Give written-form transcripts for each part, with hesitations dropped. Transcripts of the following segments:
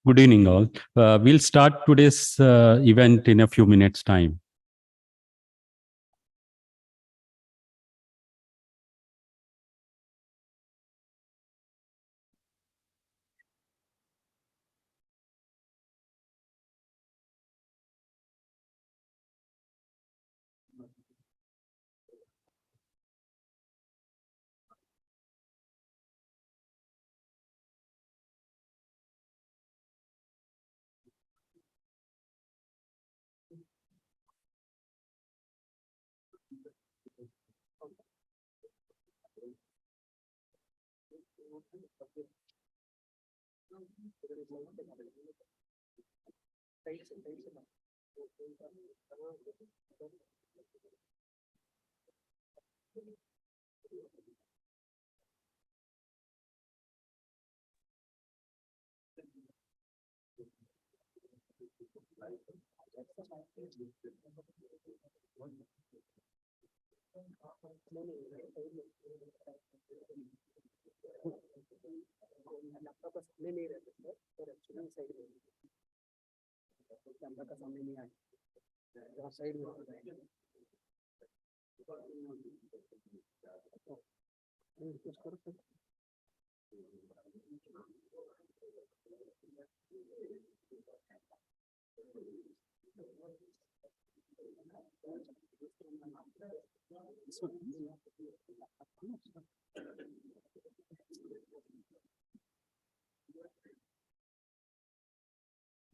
Good evening, all. We'll start today's event in a few minutes' time.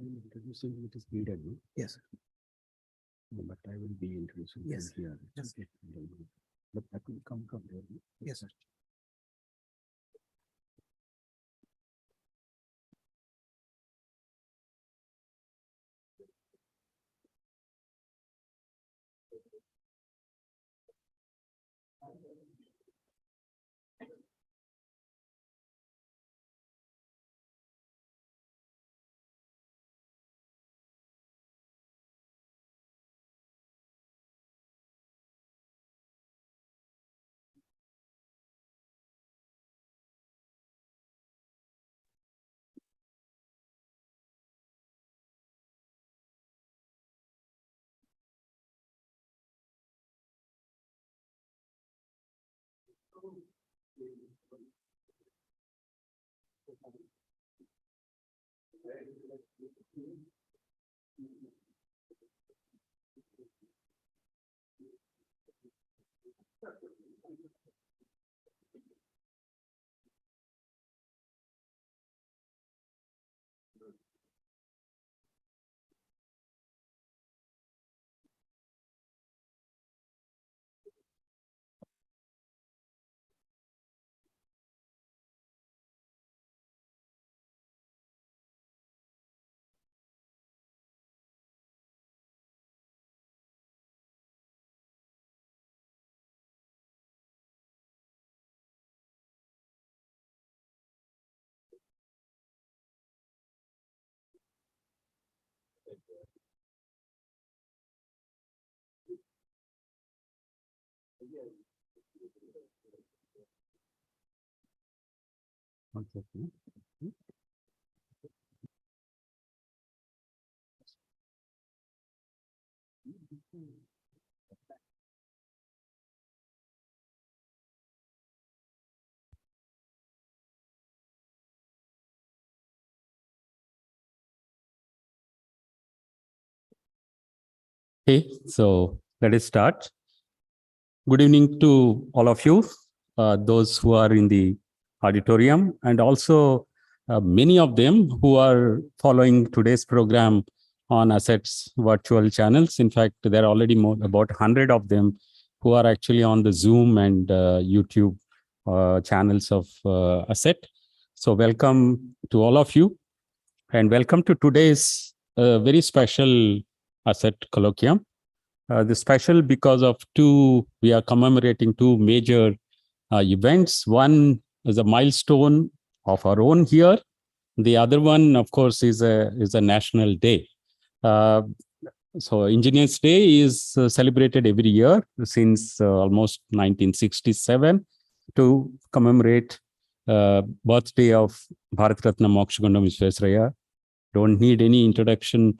Introducing it is needed. Yes. But I will be introducing Yes. here. Yes. But that will come from there. Yes, sir. One second. Okay, so let us start. Good evening to all of you, those who are in the auditorium, and also many of them who are following today's program on ASET's virtual channels. In fact, there are already about 100 of them who are actually on the Zoom and YouTube channels of ASET. So welcome to all of you, and welcome to today's very special ASET Colloquium. The special because of we are commemorating two major events. One is a milestone of our own here. The other one, of course, is a national day. So Engineers Day is celebrated every year since almost 1967 to commemorate birthday of Bharat Ratna Mokshagundam Visvesvaraya. Don't need any introduction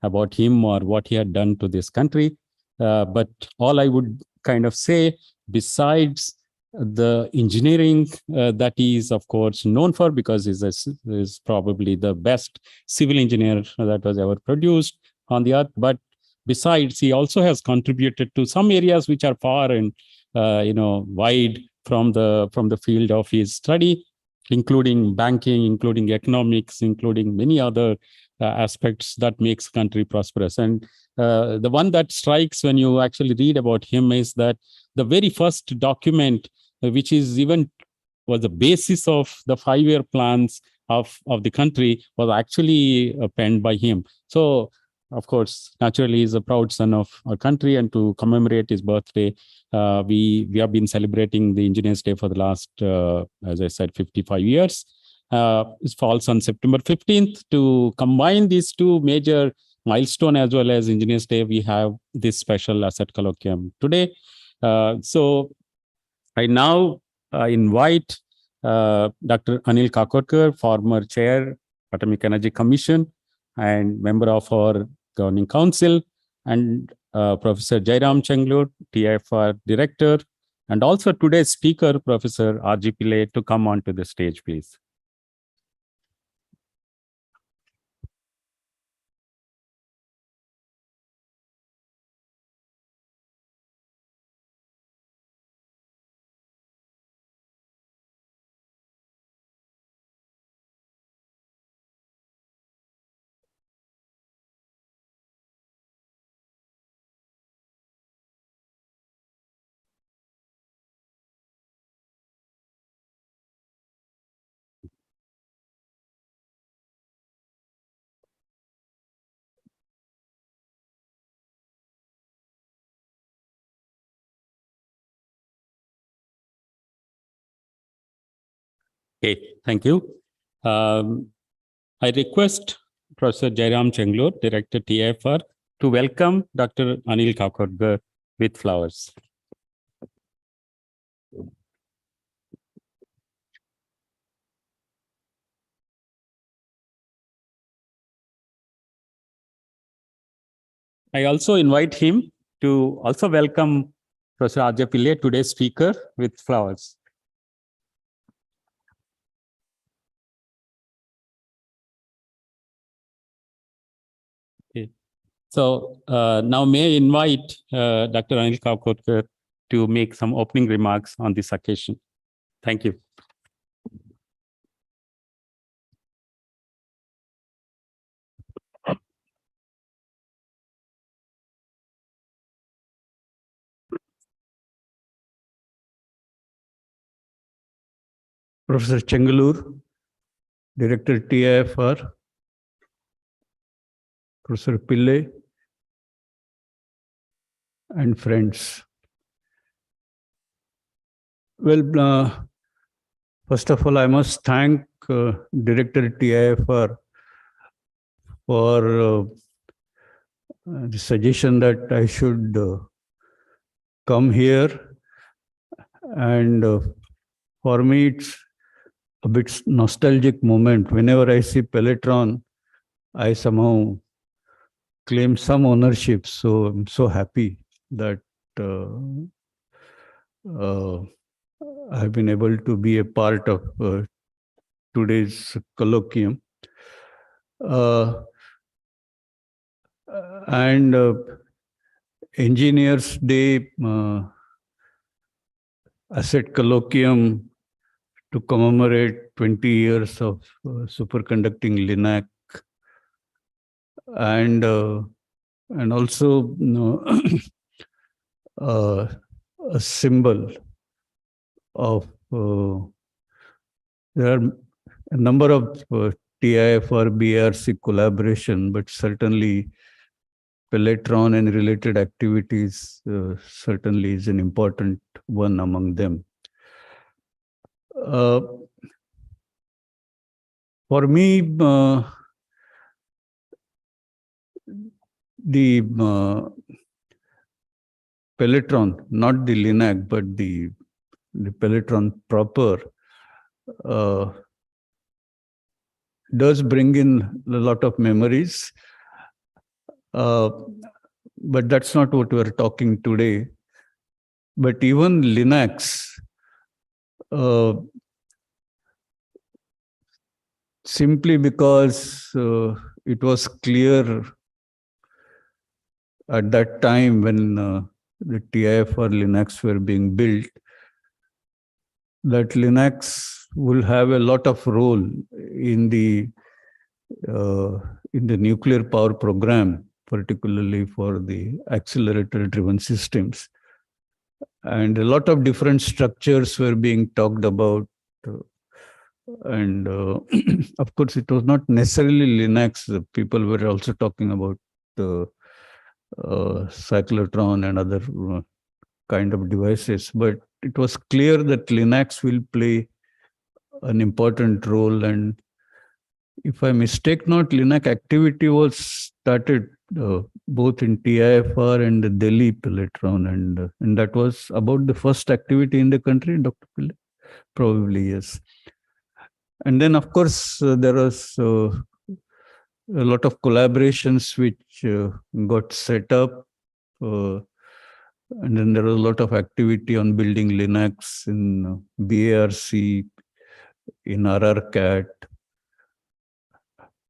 about him or what he had done to this country. But all I would kind of say, besides the engineering that he is, of course, known for, because he's probably the best civil engineer that was ever produced on the earth. But besides, he also has contributed to some areas which are far and wide from the field of his study, including banking, including economics, including many other aspects that makes country prosperous. And the one that strikes when you actually read about him is that the very first document, which is even was the basis of the 5-year plans of the country, was actually penned by him. So, of course, naturally, he's a proud son of our country, and to commemorate his birthday, we have been celebrating the Engineers Day for the last, as I said, 55 years. It falls on September 15th. To combine these two major milestones as well as Engineers Day, we have this special ASET Colloquium today. So I now invite Dr. Anil Kakorkar, former chair, Atomic Energy Commission, and member of our Governing Council, and Professor Jairam Chenglur, TIFR Director, and also today's speaker, Professor R.G. Pillay, to come onto the stage, please. Okay, thank you. I request Professor Jairam Chenglur, Director TIFR, to welcome Dr. Anil Kakorkar with flowers. I also invite him to also welcome Professor R.J. Pillay, today's speaker, with flowers. Okay. So now may I invite Dr. Anil Kakorkar to make some opening remarks on this occasion. Thank you. Professor Chengalur, Director TIFR, Professor Pillay, and friends. Well, first of all, I must thank Director TIFR for the suggestion that I should come here. And for me, it's a bit nostalgic moment. Whenever I see Pelletron, I somehow claim some ownership. So I'm so happy that I've been able to be a part of today's colloquium. And Engineers Day ASET Colloquium to commemorate 20 years of superconducting Linac, and also a symbol of, there are a number of TIFR, BRC collaboration, but certainly Pelletron and related activities certainly is an important one among them. For me, the Pelletron, not the Linac, but the Pelletron proper, does bring in a lot of memories. But that's not what we're talking today. But even Linacs, simply because it was clear at that time when the TIFR Linacs were being built, that Linacs will have a lot of role in the nuclear power program, particularly for the accelerator-driven systems. And a lot of different structures were being talked about. And of course, it was not necessarily Linacs. People were also talking about the cyclotron and other kind of devices. But it was clear that Linacs will play an important role. And if I mistake not, Linac activity was started both in TIFR and the Delhi Pelletron, and that was about the first activity in the country, Dr. Pillay? Probably, yes. And then, of course, there was a lot of collaborations which got set up. And then there was a lot of activity on building Linacs in BARC, in RRCAT.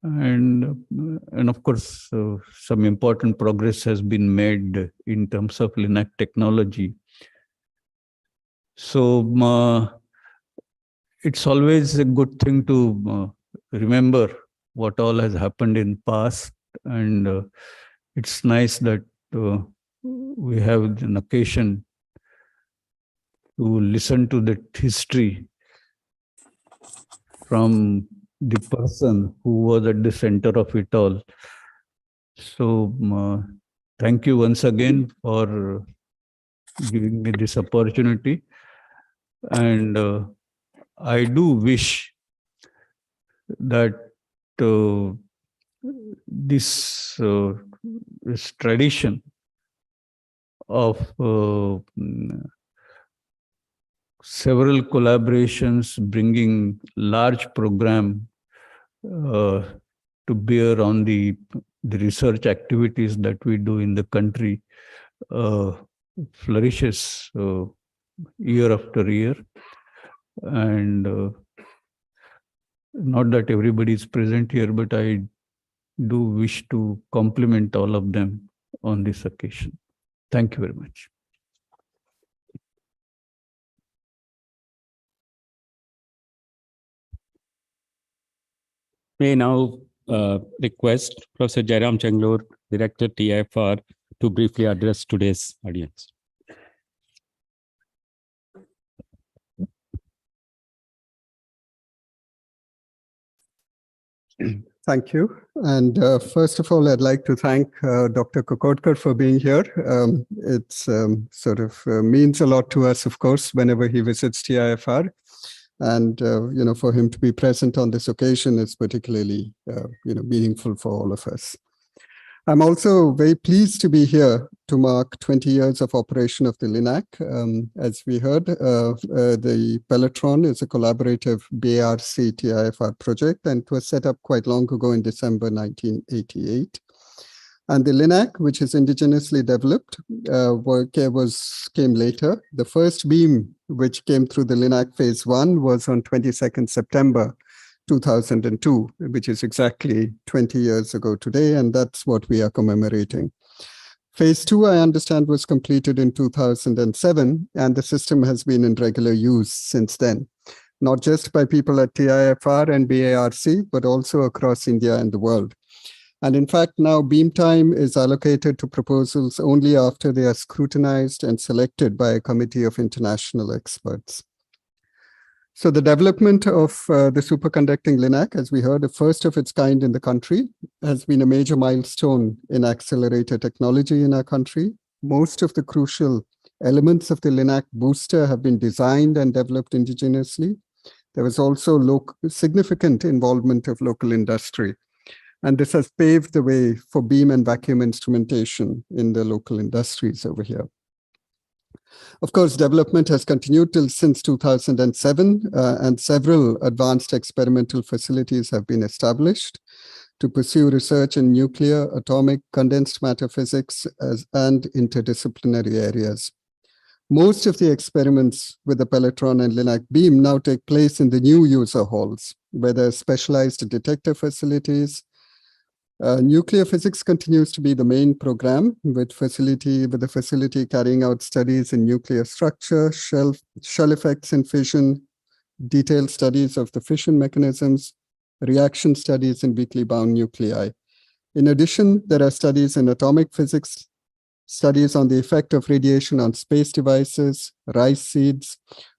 And of course, some important progress has been made in terms of Linac technology. So it's always a good thing to remember what all has happened in past, and it's nice that we have an occasion to listen to the history from the person who was at the center of it all. So thank you once again for giving me this opportunity. And I do wish that this tradition of several collaborations bringing large program to bear on the research activities that we do in the country flourishes year after year. And not that everybody is present here, but I do wish to compliment all of them on this occasion. Thank you very much. May now request Professor Jairam Changlur, Director TIFR, to briefly address today's audience. Thank you. And first of all, I'd like to thank Dr. Kokotkar for being here. It's sort of means a lot to us, of course, whenever he visits TIFR. And, for him to be present on this occasion is particularly, meaningful for all of us. I'm also very pleased to be here to mark 20 years of operation of the Linac. As we heard, the Pelletron is a collaborative BARC TIFR project, and it was set up quite long ago in December 1988. And the Linac, which is indigenously developed, came later. The first beam which came through the Linac phase 1 was on 22nd September 2002, which is exactly 20 years ago today, and that's what we are commemorating. Phase 2, I understand, was completed in 2007, and the system has been in regular use since then, not just by people at TIFR and BARC, but also across India and the world. And in fact, now beam time is allocated to proposals only after they are scrutinized and selected by a committee of international experts. So the development of the superconducting Linac, as we heard, the first of its kind in the country, has been a major milestone in accelerator technology in our country. Most of the crucial elements of the Linac booster have been designed and developed indigenously. There was also significant involvement of local industry. And this has paved the way for beam and vacuum instrumentation in the local industries over here. Of course, development has continued since 2007, and several advanced experimental facilities have been established to pursue research in nuclear, atomic, condensed matter physics, and interdisciplinary areas. Most of the experiments with the Pelletron and Linac beam now take place in the new user halls, where there are specialized detector facilities. Nuclear physics continues to be the main program, with the facility carrying out studies in nuclear structure, shell effects in fission, detailed studies of the fission mechanisms, reaction studies in weakly bound nuclei. In addition, there are studies in atomic physics, studies on the effect of radiation on space devices, rice seeds,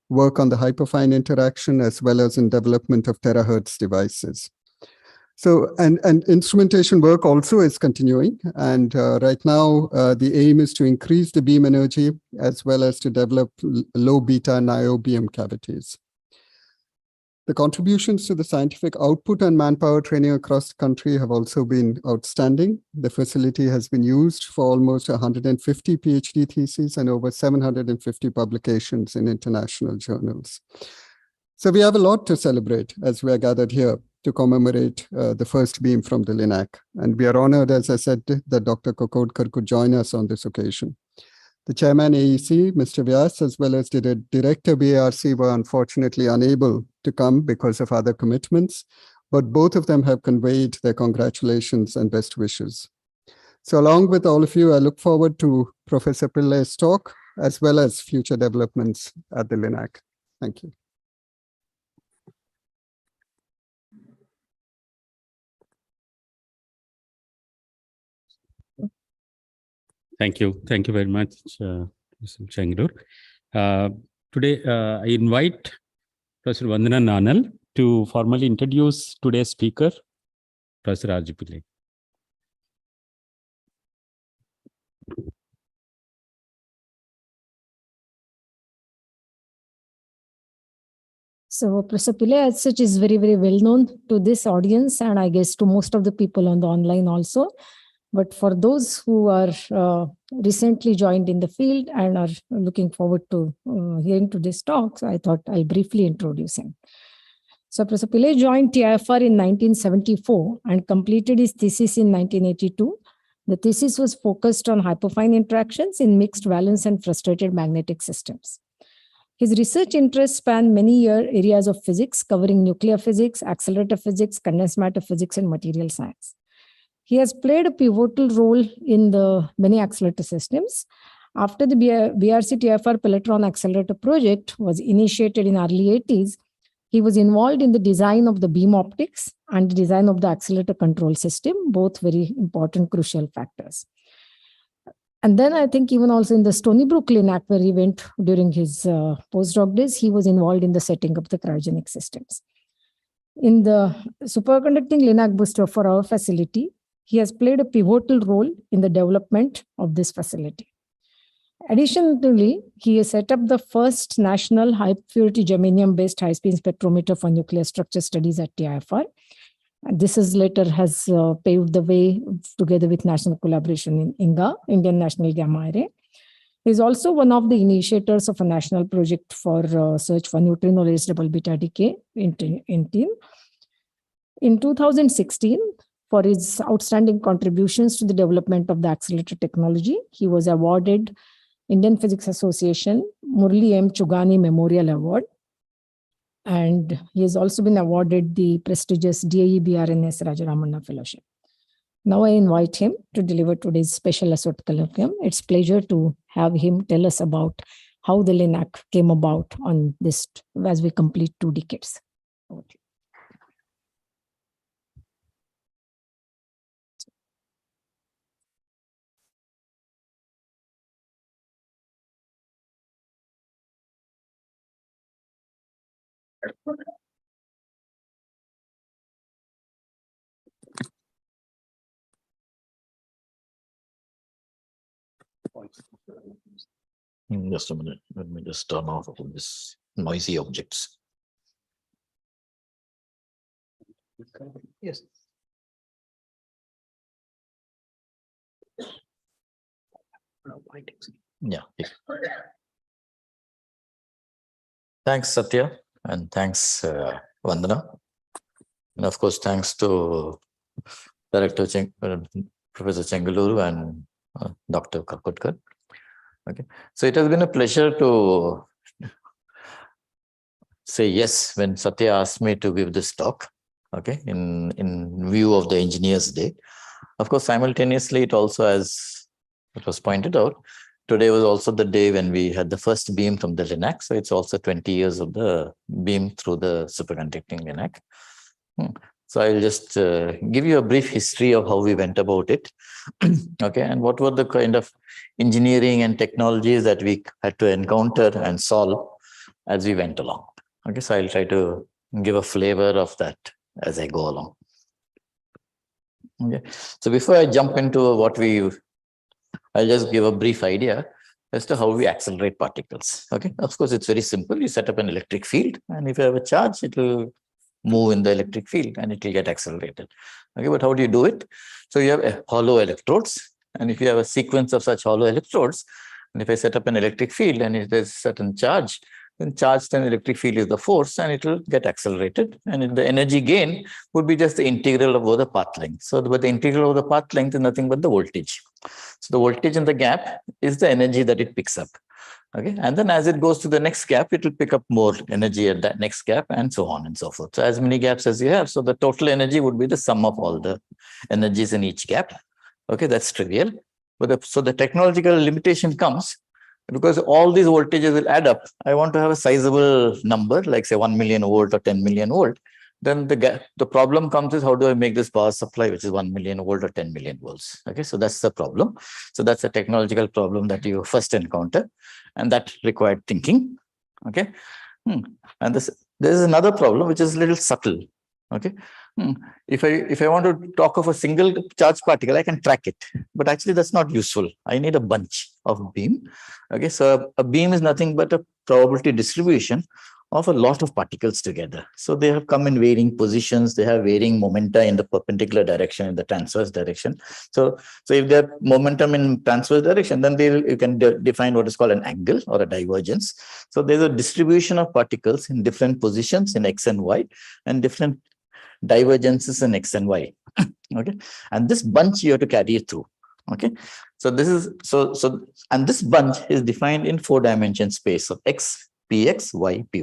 work on the hyperfine interaction, as well as in development of terahertz devices. So, and instrumentation work also is continuing. And right now, the aim is to increase the beam energy as well as to develop low beta niobium cavities. The contributions to the scientific output and manpower training across the country have also been outstanding. The facility has been used for almost 150 PhD theses and over 750 publications in international journals. So we have a lot to celebrate as we are gathered here to commemorate the first beam from the Linac. And we are honored, as I said, that Dr. Kokodkar could join us on this occasion. The chairman AEC, Mr. Vyas, as well as the director BARC were unfortunately unable to come because of other commitments, but both of them have conveyed their congratulations and best wishes. So along with all of you, I look forward to Professor Pillay's talk, as well as future developments at the Linac. Thank you. Thank you. Thank you very much, Mr. Changlur. Today, I invite Professor Vandana Nanal to formally introduce today's speaker, Professor R.G. Pillay. So Professor Pillay as such is very, very well known to this audience, and I guess to most of the people on the online also. But for those who are recently joined in the field and are looking forward to hearing to this talk, so I thought I'll briefly introduce him. So Professor Pillay joined TIFR in 1974 and completed his thesis in 1982. The thesis was focused on hyperfine interactions in mixed valence and frustrated magnetic systems. His research interests span many areas of physics, covering nuclear physics, accelerator physics, condensed matter physics, and material science. He has played a pivotal role in the many accelerator systems. After the BRC TIFR Pelletron Accelerator project was initiated in early 80s, he was involved in the design of the beam optics and the design of the accelerator control system, both very important, crucial factors. And then I think even also in the Stony Brook Linac, where he went during his postdoc days, he was involved in the setting up the cryogenic systems. In the superconducting Linac booster for our facility, he has played a pivotal role in the development of this facility. Additionally, he has set up the first national high-purity germanium-based high-speed spectrometer for nuclear structure studies at TIFR. And this has later paved the way together with national collaboration in INGA, Indian National Gamma Array. He is also one of the initiators of a national project for search for neutrino-less double beta decay in TIN. In 2016, for his outstanding contributions to the development of the accelerator technology, he was awarded Indian Physics Association Murli M. Chugani Memorial Award. And he has also been awarded the prestigious DAE BRNS Rajaramanna Fellowship. Now I invite him to deliver today's special ASET Colloquium. It's a pleasure to have him tell us about how the Linac came about on this as we complete 2 decades. Just a minute. Let me just turn off all this noisy objects. Yes. Yeah. Thanks, Satya, and thanks, Vandana. And of course, thanks to Director Professor Chengaluru and Dr. Kakotkar. Okay, so it has been a pleasure to say yes when Satya asked me to give this talk. Okay, in view of the Engineers Day. Of course, simultaneously, it also, as it was pointed out, today was also the day when we had the first beam from the Linac. So it's also 20 years of the beam through the superconducting Linac. So I'll just give you a brief history of how we went about it. Okay, and what were the kind of engineering and technologies that we had to encounter and solve as we went along. Okay, so I'll try to give a flavor of that as I go along. Okay, so before I jump into I'll just give a brief idea as to how we accelerate particles. Okay, of course, it's very simple. You set up an electric field, and if you have a charge, it will move in the electric field and it will get accelerated. Okay, but how do you do it? So you have hollow electrodes, and if you have a sequence of such hollow electrodes, and if I set up an electric field and if there's a certain charge, then charged and electric field is the force, and it will get accelerated. And the energy gain would be just the integral over the path length. So but the integral over the path length is nothing but the voltage. So the voltage in the gap is the energy that it picks up. Okay, and then as it goes to the next gap, it will pick up more energy at that next gap, and so on and so forth. So as many gaps as you have, so the total energy would be the sum of all the energies in each gap. Okay, that's trivial. But so the technological limitation comes because all these voltages will add up. I want to have a sizable number, like say 1 million volt or 10 million volt. Then the problem comes is how do I make this power supply, which is 1 million volt or 10 million volts. Okay, so that's the problem. So that's a technological problem that you first encounter, and that required thinking. Okay, and there is another problem which is a little subtle. Okay, if I want to talk of a single charge particle, I can track it, but actually that's not useful. I need a bunch of beam. Okay, so a beam is nothing but a probability distribution of a lot of particles together. So they have come in varying positions. They have varying momenta in the perpendicular direction, in the transverse direction. So if they have momentum in transverse direction, then you can define what is called an angle or a divergence. So there's a distribution of particles in different positions in X and Y, and different divergences in X and Y. Okay, and this bunch you have to carry it through. Okay, so this is and this bunch is defined in 4-dimension space of X, Px, Y, Py.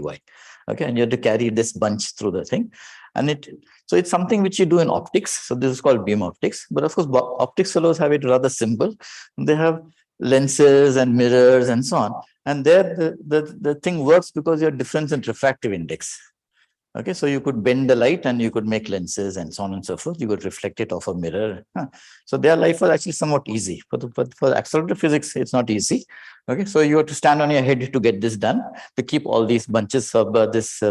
Okay, and you have to carry this bunch through the thing. And it's something which you do in optics. So this is called beam optics. But of course, optics fellows have it rather simple. They have lenses and mirrors and so on. And there the thing works because you have difference in refractive index. Okay, so you could bend the light and you could make lenses and so on and so forth. You could reflect it off a mirror. So their life was actually somewhat easy. For accelerator physics, it's not easy. Okay, so you have to stand on your head to get this done, to keep all these bunches of this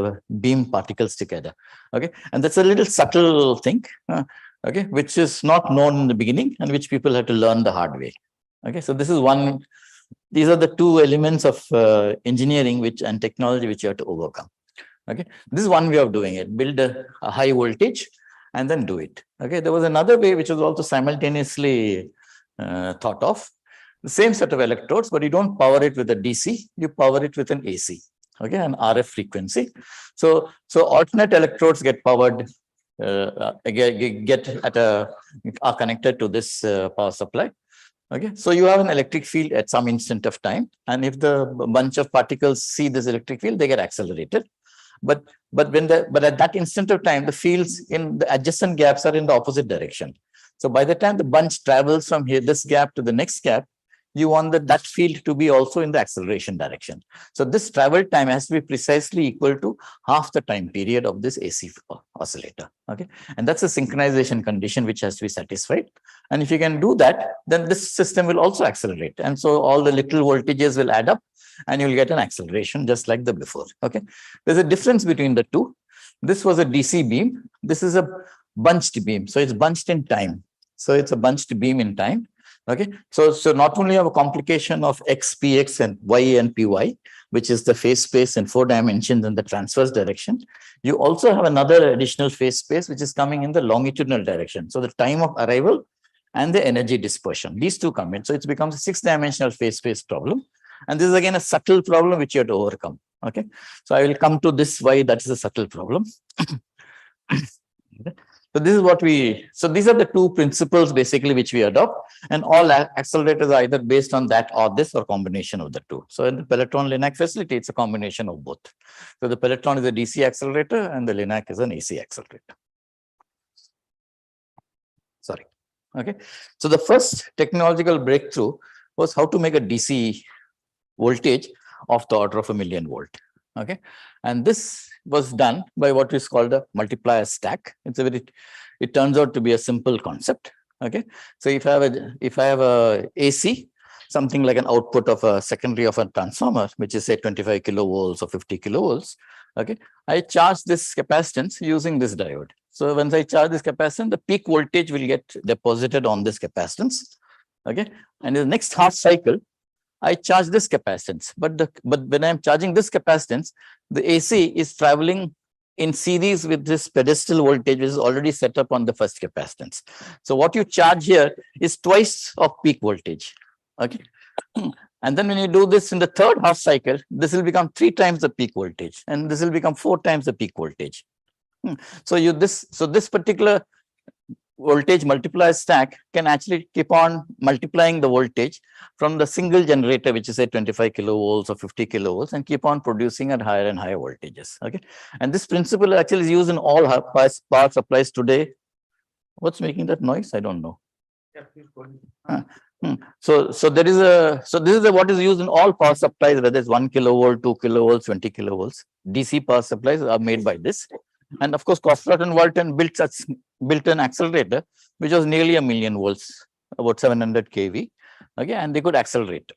beam particles together. Okay, and that's a little subtle thing. Okay, which is not known in the beginning and which people have to learn the hard way. Okay, so this is one. These are the two elements of engineering and technology which you have to overcome. Okay, this is one way of doing it. Build a high voltage and then do it. Okay, there was another way which was also simultaneously thought of. The same set of electrodes, but you don't power it with a DC, you power it with an AC. Okay, an RF frequency. So alternate electrodes get powered, are connected to this power supply. Okay, so you have an electric field at some instant of time, and if the bunch of particles see this electric field, they get accelerated. But at that instant of time, the fields in the adjacent gaps are in the opposite direction. So by the time the bunch travels from here, this gap to the next gap, you want that field to be also in the acceleration direction. So this travel time has to be precisely equal to half the time period of this AC oscillator. Okay, and that's a synchronization condition which has to be satisfied. And if you can do that, then this system will also accelerate. And so all the little voltages will add up, and you'll get an acceleration just like the before. Okay, there's a difference between the two. This was a DC beam. This is a bunched beam. So it's bunched in time. So it's a bunched beam in time. Okay, so not only have a complication of x, px, and y and py, which is the phase space in 4 dimensions in the transverse direction, you also have another additional phase space which is coming in the longitudinal direction. So the time of arrival and the energy dispersion, these two come in. So it becomes a 6-dimensional phase space problem. And this is again a subtle problem which you have to overcome. Okay, so I will come to this why that is a subtle problem. Okay. So this is what these are the two principles basically which we adopt, and all accelerators are either based on that or this or combination of the two. So in the Peloton Linac facility, it's a combination of both. So the Peloton is a DC accelerator and the Linac is an AC accelerator. Sorry. Okay. So the first technological breakthrough was how to make a DC voltage of the order of 1 million volt. Okay, and this was done by what is called a multiplier stack. It turns out to be a simple concept. Okay, so if I have a AC, something like an output of a secondary of a transformer, which is say 25 kilovolts or 50 kilovolts. Okay, I charge this capacitance using this diode. So once I charge this capacitance, the peak voltage will get deposited on this capacitance. Okay, and in the next half cycle, I charge this capacitance, but when I'm charging this capacitance, the AC is traveling in series with this pedestal voltage, which is already set up on the first capacitance. So what you charge here is twice of peak voltage. Okay, and then when you do this in the third half cycle, this will become 3 times the peak voltage, and this will become 4 times the peak voltage. So this particular voltage multiplier stack can actually keep on multiplying the voltage from the single generator, which is say 25 kilovolts or 50 kilovolts, and keep on producing at higher and higher voltages. Okay, and this principle actually is used in all power supplies today. What's making that noise? I don't know. So this is what is used in all power supplies, whether it's 1 kilovolt, 2 kilovolts, 20 kilovolts. DC power supplies are made by this. And of course, Cosworth and Walton built an accelerator, which was nearly 1 million volts, about 700 kV. Okay, and they could accelerate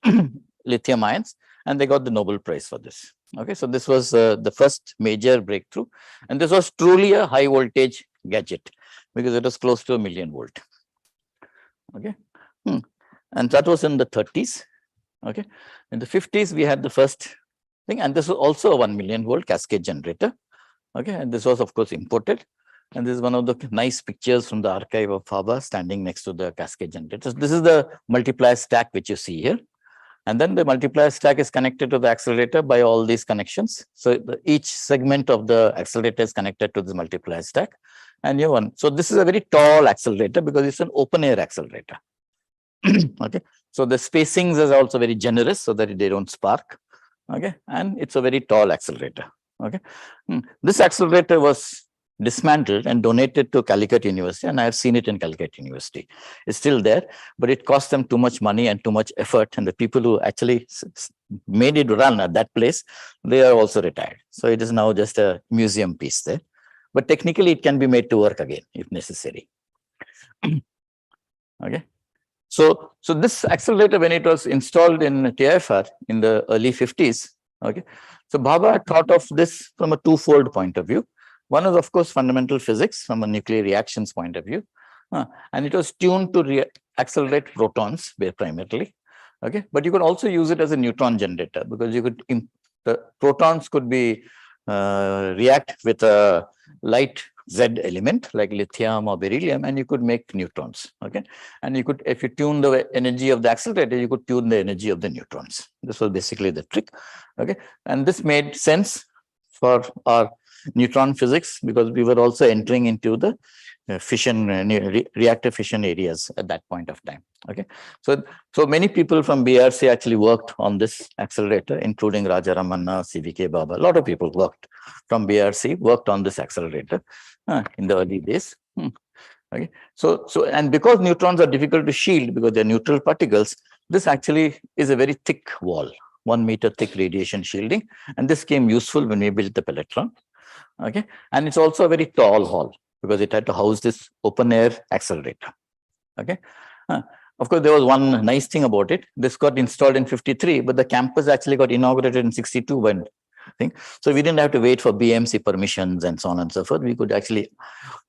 lithium ions, and they got the Nobel Prize for this. Okay, so this was the first major breakthrough, and this was truly a high voltage gadget because it was close to 1 million volt. Okay, and that was in the 30s. Okay, in the 50s we had the first thing, and this was also a 1 million volt cascade generator. Okay, and this was of course imported, and this is one of the nice pictures from the archive of Faber standing next to the cascade generator. This is the multiplier stack which you see here, and then the multiplier stack is connected to the accelerator by all these connections. So each segment of the accelerator is connected to the multiplier stack, and you one. So this is a very tall accelerator because it's an open air accelerator. Okay, so the spacings is also very generous so that they don't spark. Okay, and it's a very tall accelerator. Okay, this accelerator was dismantled and donated to Calicut University, and I have seen it in Calicut University. It's still there, but it cost them too much money and too much effort, and the people who actually made it run at that place, they are also retired. So it is now just a museum piece there, but technically it can be made to work again if necessary. Okay, so this accelerator, when it was installed in TIFR in the early 50s, okay, so Bhabha had thought of this from a twofold point of view. One is, of course, fundamental physics from a nuclear reactions point of view, and it was tuned to accelerate protons primarily. Okay, but you could also use it as a neutron generator because you could the protons could be react with a light Z element like lithium or beryllium, and you could make neutrons. Okay, and you could, if you tune the energy of the accelerator, you could tune the energy of the neutrons. This was basically the trick. Okay, and this made sense for our neutron physics because we were also entering into the fission reactor fission areas at that point of time. Okay, so many people from BRC actually worked on this accelerator, including Raja Ramanna, CVK Baba. A lot of people from BRC worked on this accelerator in the early days. Okay, so and because neutrons are difficult to shield because they're neutral particles, this actually is a very thick wall, 1 meter thick radiation shielding, and this came useful when we built the Pelletron. Okay, and it's also a very tall hall because it had to house this open air accelerator. Okay, of course, there was one nice thing about it. This got installed in 53, but the campus actually got inaugurated in 62 when thing. So we didn't have to wait for BMC permissions and so on and so forth. We could actually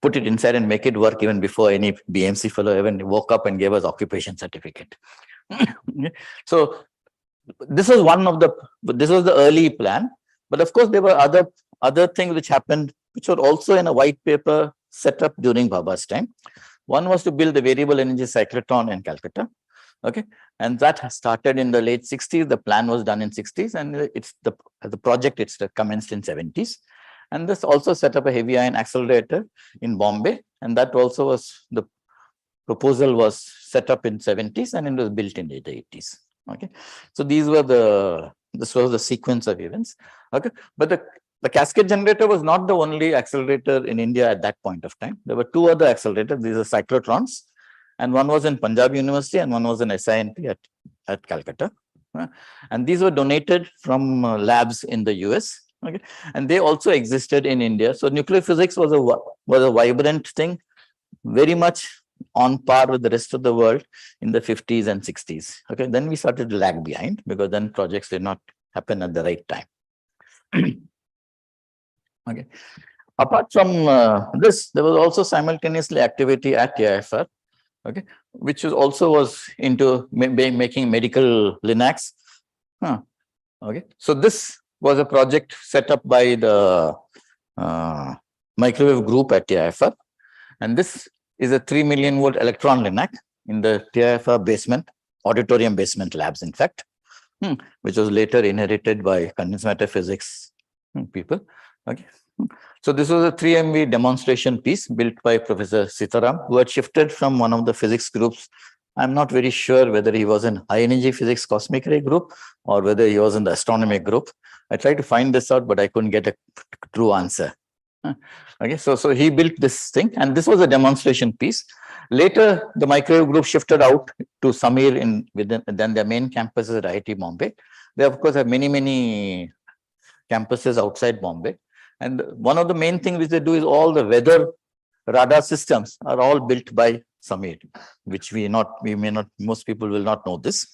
put it inside and make it work even before any BMC fellow even woke up and gave us occupation certificate. So this was this was the early plan. But of course, there were other things which happened, which were also in a white paper set up during Bhabha's time. One was to build the variable energy cyclotron in Calcutta. Okay, and that started in the late 60s. The plan was done in 60s, and it's the project commenced in 70s. And this also set up a heavy ion accelerator in Bombay, and that also was the proposal was set up in 70s, and it was built in the 80s. Okay, so this was the sequence of events. Okay, but the cascade generator was not the only accelerator in India at that point of time. There were two other accelerators. These are cyclotrons. And one was in Punjab University and one was in SINP at Calcutta. And these were donated from labs in the US. Okay, and they also existed in India. So nuclear physics was a vibrant thing, very much on par with the rest of the world in the 50s and 60s. Okay, then we started to lag behind because then projects did not happen at the right time. Okay. Apart from this, there was also simultaneously activity at TIFR. Okay, which was into making medical Linacs. Okay, so this was a project set up by the microwave group at TIFR, and this is a 3 million volt electron Linac in the TIFR basement, auditorium basement labs, in fact, which was later inherited by condensed matter physics people. Okay. So this was a 3 MV demonstration piece built by Professor Sitaram, who had shifted from one of the physics groups. I'm not very sure whether he was in high energy physics cosmic ray group or whether he was in the astronomy group. I tried to find this out, but I couldn't get a true answer. Okay, so he built this thing, and this was a demonstration piece. Later, the microwave group shifted out to Samir then their main campus is at IIT Bombay. They of course have many campuses outside Bombay. And one of the main things which they do is all the weather radar systems are all built by Samir, which most people will not know this.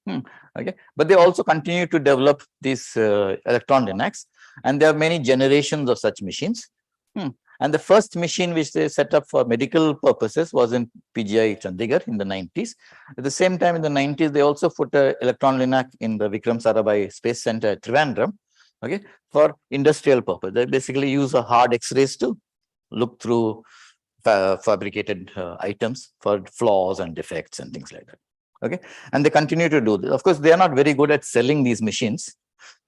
Okay, but they also continue to develop these electron Linacs, and there are many generations of such machines. And the first machine which they set up for medical purposes was in PGI Chandigarh in the 90s. At the same time, in the 90s, they also put an electron Linac in the Vikram Sarabhai Space Center at Trivandrum. Okay, for industrial purpose. They basically use a hard X-rays to look through fabricated items for flaws and defects and things like that. Okay, and they continue to do this. Of course, they are not very good at selling these machines.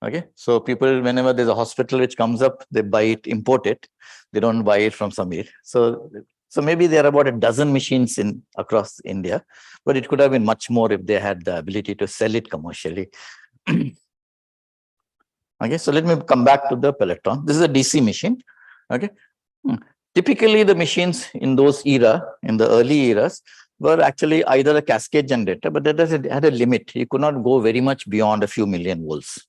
Okay, so people, whenever there's a hospital which comes up, they buy it, import it. They don't buy it from Samir. So maybe there are about a dozen machines across India, but it could have been much more if they had the ability to sell it commercially. Okay, so let me come back to the Peloton. This is a DC machine. Okay, typically the machines in those in the early eras, were actually either a cascade generator, but that had a limit. You could not go very much beyond a few million volts,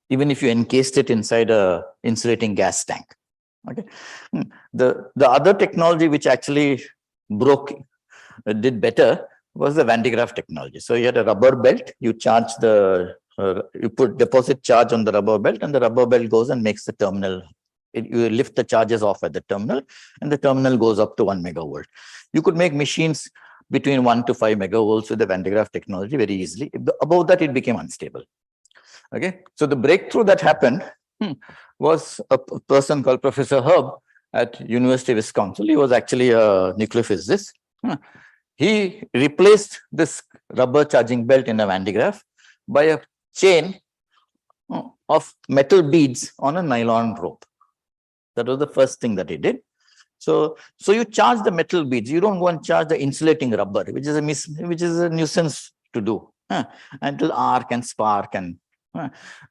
even if you encased it inside a insulating gas tank. Okay, the other technology which actually did better was the Van de Graaff technology. So you had a rubber belt. You charge you put deposit charge on the rubber belt, and the rubber belt goes and makes the terminal. You lift the charges off at the terminal, and the terminal goes up to 1 megavolt. You could make machines between 1 to 5 megavolts with the Van de Graaff technology very easily. Above that, it became unstable. Okay, so the breakthrough that happened was a person called Professor Herb at University of Wisconsin. He was actually a nuclear physicist. He replaced this rubber charging belt in a Van de Graaff by a chain of metal beads on a nylon rope. That was the first thing that he did. So you charge the metal beads. You don't go and charge the insulating rubber, which is a nuisance to do. And it will arc and spark and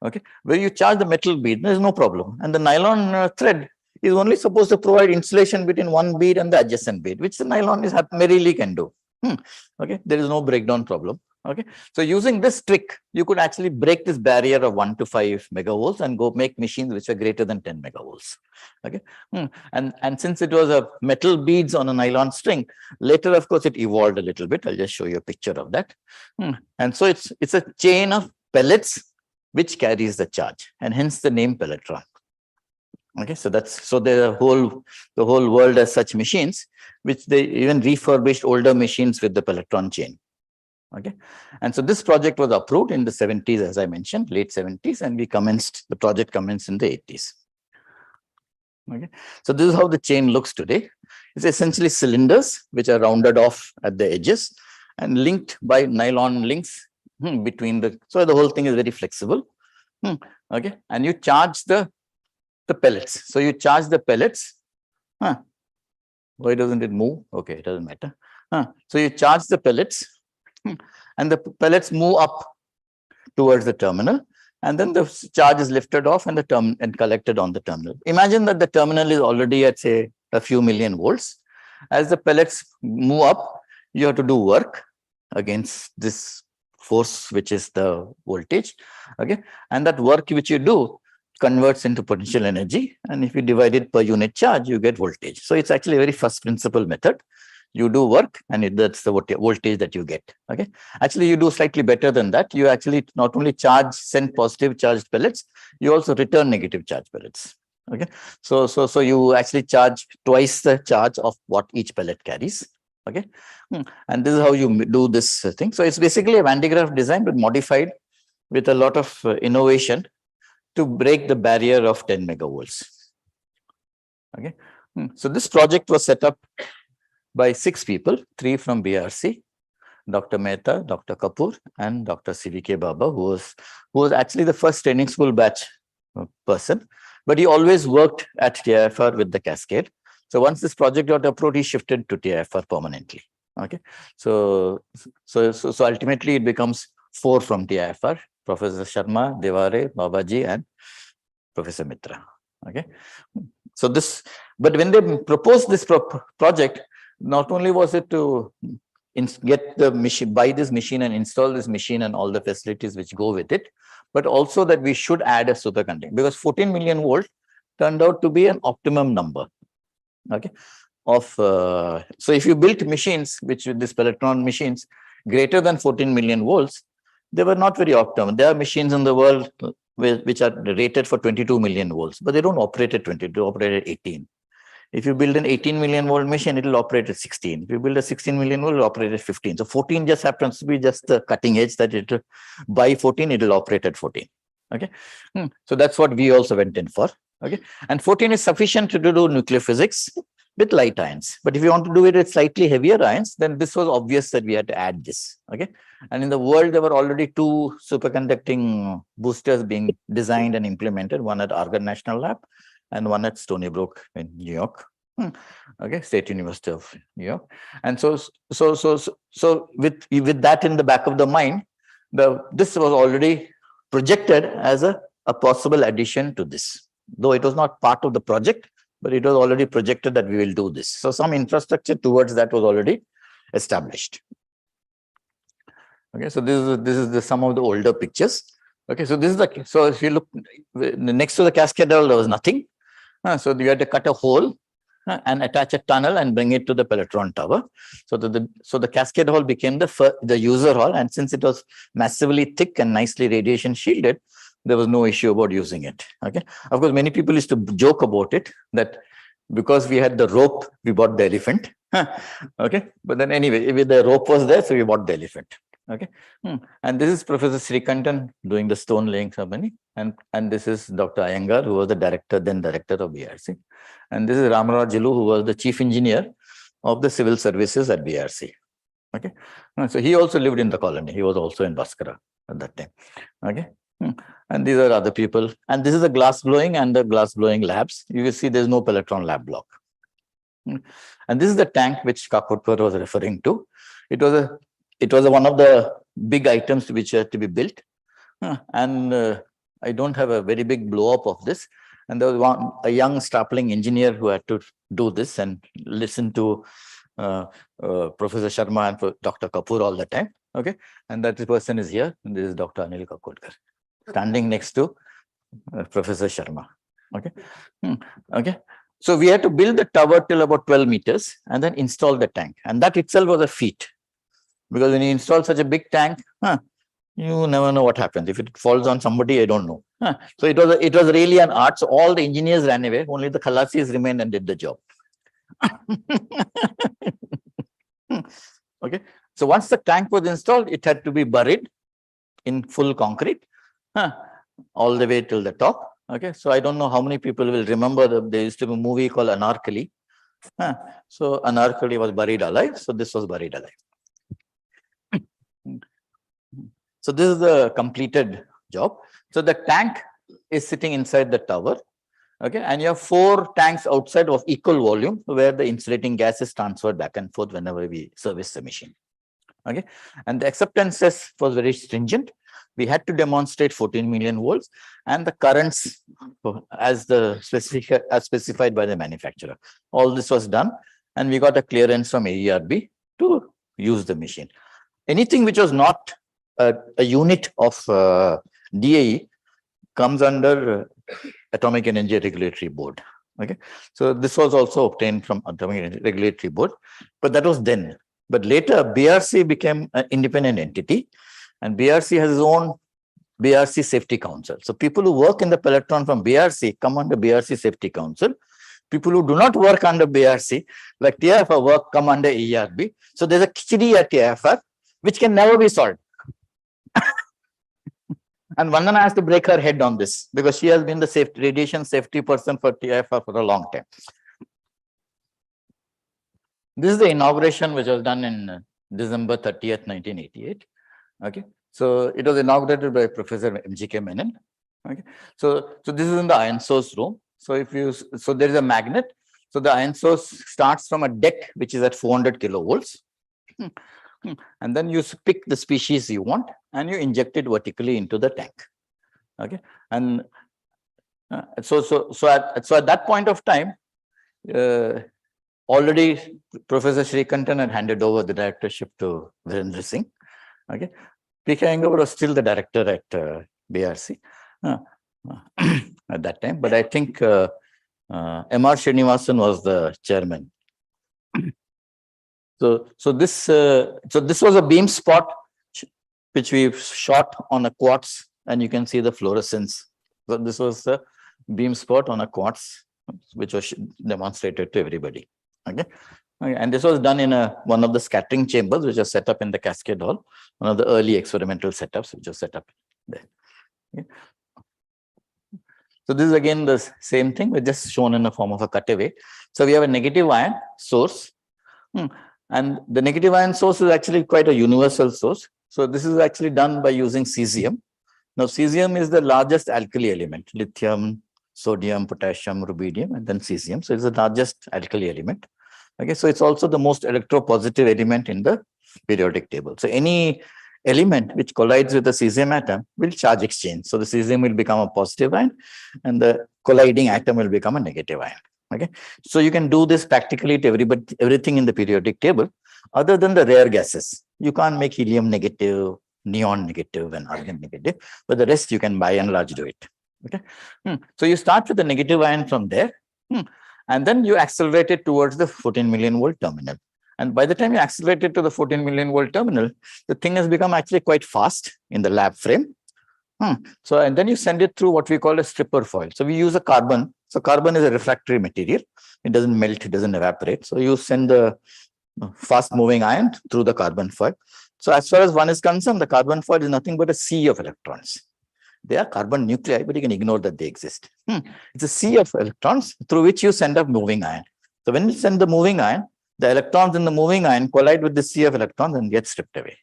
okay. Where you charge the metal bead, there is no problem. And the nylon thread is only supposed to provide insulation between one bead and the adjacent bead, which the nylon is merrily can do. Okay, there is no breakdown problem. Okay, so using this trick, you could actually break this barrier of 1 to 5 megavolts and go make machines which are greater than 10 megavolts. Okay, and since it was a metal beads on a nylon string, later, of course, it evolved a little bit. I'll just show you a picture of that. And so it's a chain of pellets which carries the charge, and hence the name pelletron. Okay, so the whole world has such machines, which they even refurbished older machines with the pelletron chain. Okay, and so this project was approved in the 70s, as I mentioned, late 70s, and the project commenced in the 80s. Okay, so this is how the chain looks today. It's essentially cylinders which are rounded off at the edges and linked by nylon links between so the whole thing is very flexible. Okay, and you charge the pellets. So you charge the pellets. Why doesn't it move? Okay, it doesn't matter. So you charge the pellets, and the pellets move up towards the terminal, and then the charge is lifted off and collected on the terminal. Imagine that the terminal is already at, say, a few million volts. As the pellets move up, you have to do work against this force, which is the voltage. Okay, and that work which you do converts into potential energy, and if you divide it per unit charge, you get voltage. So it's actually a very first principle method. You do work, and that's the voltage that you get. Okay, actually, you do slightly better than that. You actually not only send positive charged pellets, you also return negative charge pellets. Okay, so you actually charge twice the charge of what each pellet carries. Okay, and this is how you do this thing. So it's basically a Van de Graaff design, but modified with a lot of innovation to break the barrier of 10 megavolts. Okay, so this project was set up by 6 people, 3 from BRC, Dr. Mehta, Dr. Kapoor, and Dr. CVK Baba, who was actually the first training school batch person, but he always worked at TIFR with the cascade. So once this project got approved, he shifted to TIFR permanently. Okay, so ultimately it becomes 4 from TIFR: Professor Sharma, Devare, Babaji, and Professor Mitra. Okay, so but when they proposed this project, not only was it to get the machine, buy this machine and install this machine and all the facilities which go with it, but also that we should add a superconducting, because 14 million volt turned out to be an optimum number. Okay, so if you built machines, these pelletron machines, greater than 14 million volts, they were not very optimum. There are machines in the world which are rated for 22 million volts, but they don't operate at 22, they operate at 18. If you build an 18 million volt machine, it will operate at 16. If you build a 16 million volt, it will operate at 15. So 14 just happens to be just the cutting edge, that by 14, it will operate at 14. Okay, so that's what we also went in for. Okay, and 14 is sufficient to do nuclear physics with light ions. But if you want to do it with slightly heavier ions, then this was obvious that we had to add this. Okay, and in the world, there were already 2 superconducting boosters being designed and implemented, one at Argonne National Lab and one at Stony Brook in New York. Okay, State University of New York. And so with that in the back of the mind, this was already projected as a possible addition to this, though it was not part of the project, but it was already projected that we will do this. So some infrastructure towards that was already established. Okay, so this is some of the older pictures. Okay, so this is so if you look next to the cascade hall, there was nothing. So you had to cut a hole and attach a tunnel and bring it to the pelletron tower. So the cascade hall became the user hall, and since it was massively thick and nicely radiation shielded, there was no issue about using it. Okay, of course, many people used to joke about it that because we had the rope, we bought the elephant. Okay, but then anyway, if the rope was there, so we bought the elephant. Okay, and this is Professor Srikantan doing the stone laying ceremony, and this is Dr. Iyengar, who was the then director of BRC, and this is Ramarajulu, who was the chief engineer of the civil services at BRC. Okay, so he also lived in the colony. He was also in Bhaskara at that time. Okay, and these are other people, and this is the glass blowing and the glass blowing labs. You will see there's no pelletron lab block, and this is the tank which Kapoor was referring to. It was one of the big items which had to be built, and I don't have a very big blow up of this. And there was a young strapling engineer who had to do this and listen to Professor Sharma and Dr. Kapoor all the time. Okay, and that person is here. And this is Dr. Anil Kakodkar, standing next to Professor Sharma. Okay. Okay. So we had to build the tower till about 12 meters and then install the tank. And that itself was a feat. Because when you install such a big tank, you never know what happens. If it falls on somebody, I don't know. So it was really an art. So all the engineers ran away. Only the Khalasis remained and did the job. Okay. So once the tank was installed, it had to be buried in full concrete, all the way till the top. Okay. So I don't know how many people will remember that there used to be a movie called Anarkali. So Anarkali was buried alive. So this was buried alive. So this is the completed job. So the tank is sitting inside the tower. Okay, and you have 4 tanks outside of equal volume where the insulating gas is transferred back and forth whenever we service the machine. Okay, and the acceptance test was very stringent. We had to demonstrate 14 million volts and the currents as specified by the manufacturer. All this was done, and we got a clearance from AERB to use the machine. Anything which was not a unit of DAE comes under Atomic Energy Regulatory Board. Okay, so this was also obtained from Atomic Energy Regulatory Board, but that was then. But later, BRC became an independent entity, and BRC has its own BRC Safety Council. So people who work in the pelletron from BRC come under BRC Safety Council. People who do not work under BRC, like TIFR work, come under AERB. So there's a khichdi at TIFR, which can never be solved. And Vandana has to break her head on this because she has been the radiation safety person for TIFR for a long time. This is the inauguration which was done in December 30th, 1988. Okay, so it was inaugurated by Professor MGK Menon. Okay, so this is in the iron source room. So there is a magnet. So the iron source starts from a deck which is at 400 kilovolts. And then you pick the species you want and you inject it vertically into the tank. Okay, and so at that point of time, already Professor Srikantan had handed over the directorship to Virendra Singh. Okay, P.K. Iyengar was still the director at BRC at that time, but I think M.R. Srinivasan was the chairman. So this was a beam spot which we shot on a quartz, and you can see the fluorescence. So this was a beam spot on a quartz, which was demonstrated to everybody. Okay, and this was done in one of the scattering chambers, which was set up in the Cascade Hall, one of the early experimental setups which was set up there. Okay. So this is again the same thing, but just shown in the form of a cutaway. So we have a negative ion source. And the negative ion source is actually quite a universal source. So this is actually done by using cesium. Now, cesium is the largest alkali element: lithium, sodium, potassium, rubidium, and then cesium. So it's the largest alkali element. Okay, so it's also the most electropositive element in the periodic table. So any element which collides with the cesium atom will charge exchange. So the cesium will become a positive ion, and the colliding atom will become a negative ion. Okay, so you can do this practically to everything in the periodic table, other than the rare gases. You can't make helium negative, neon negative, and argon negative, but the rest you can by and large do it. Okay, so you start with the negative ion from there, and then you accelerate it towards the 14 million volt terminal. And by the time you accelerate it to the 14 million volt terminal, the thing has become actually quite fast in the lab frame. So, and then you send it through what we call a stripper foil. So we use a carbon. So carbon is a refractory material. It doesn't melt, it doesn't evaporate. So you send the fast moving ion through the carbon foil. So as far as one is concerned, the carbon foil is nothing but a sea of electrons. They are carbon nuclei, but you can ignore that they exist. It's a sea of electrons through which you send a moving ion. So when you send the moving ion, the electrons in the moving ion collide with the sea of electrons and get stripped away.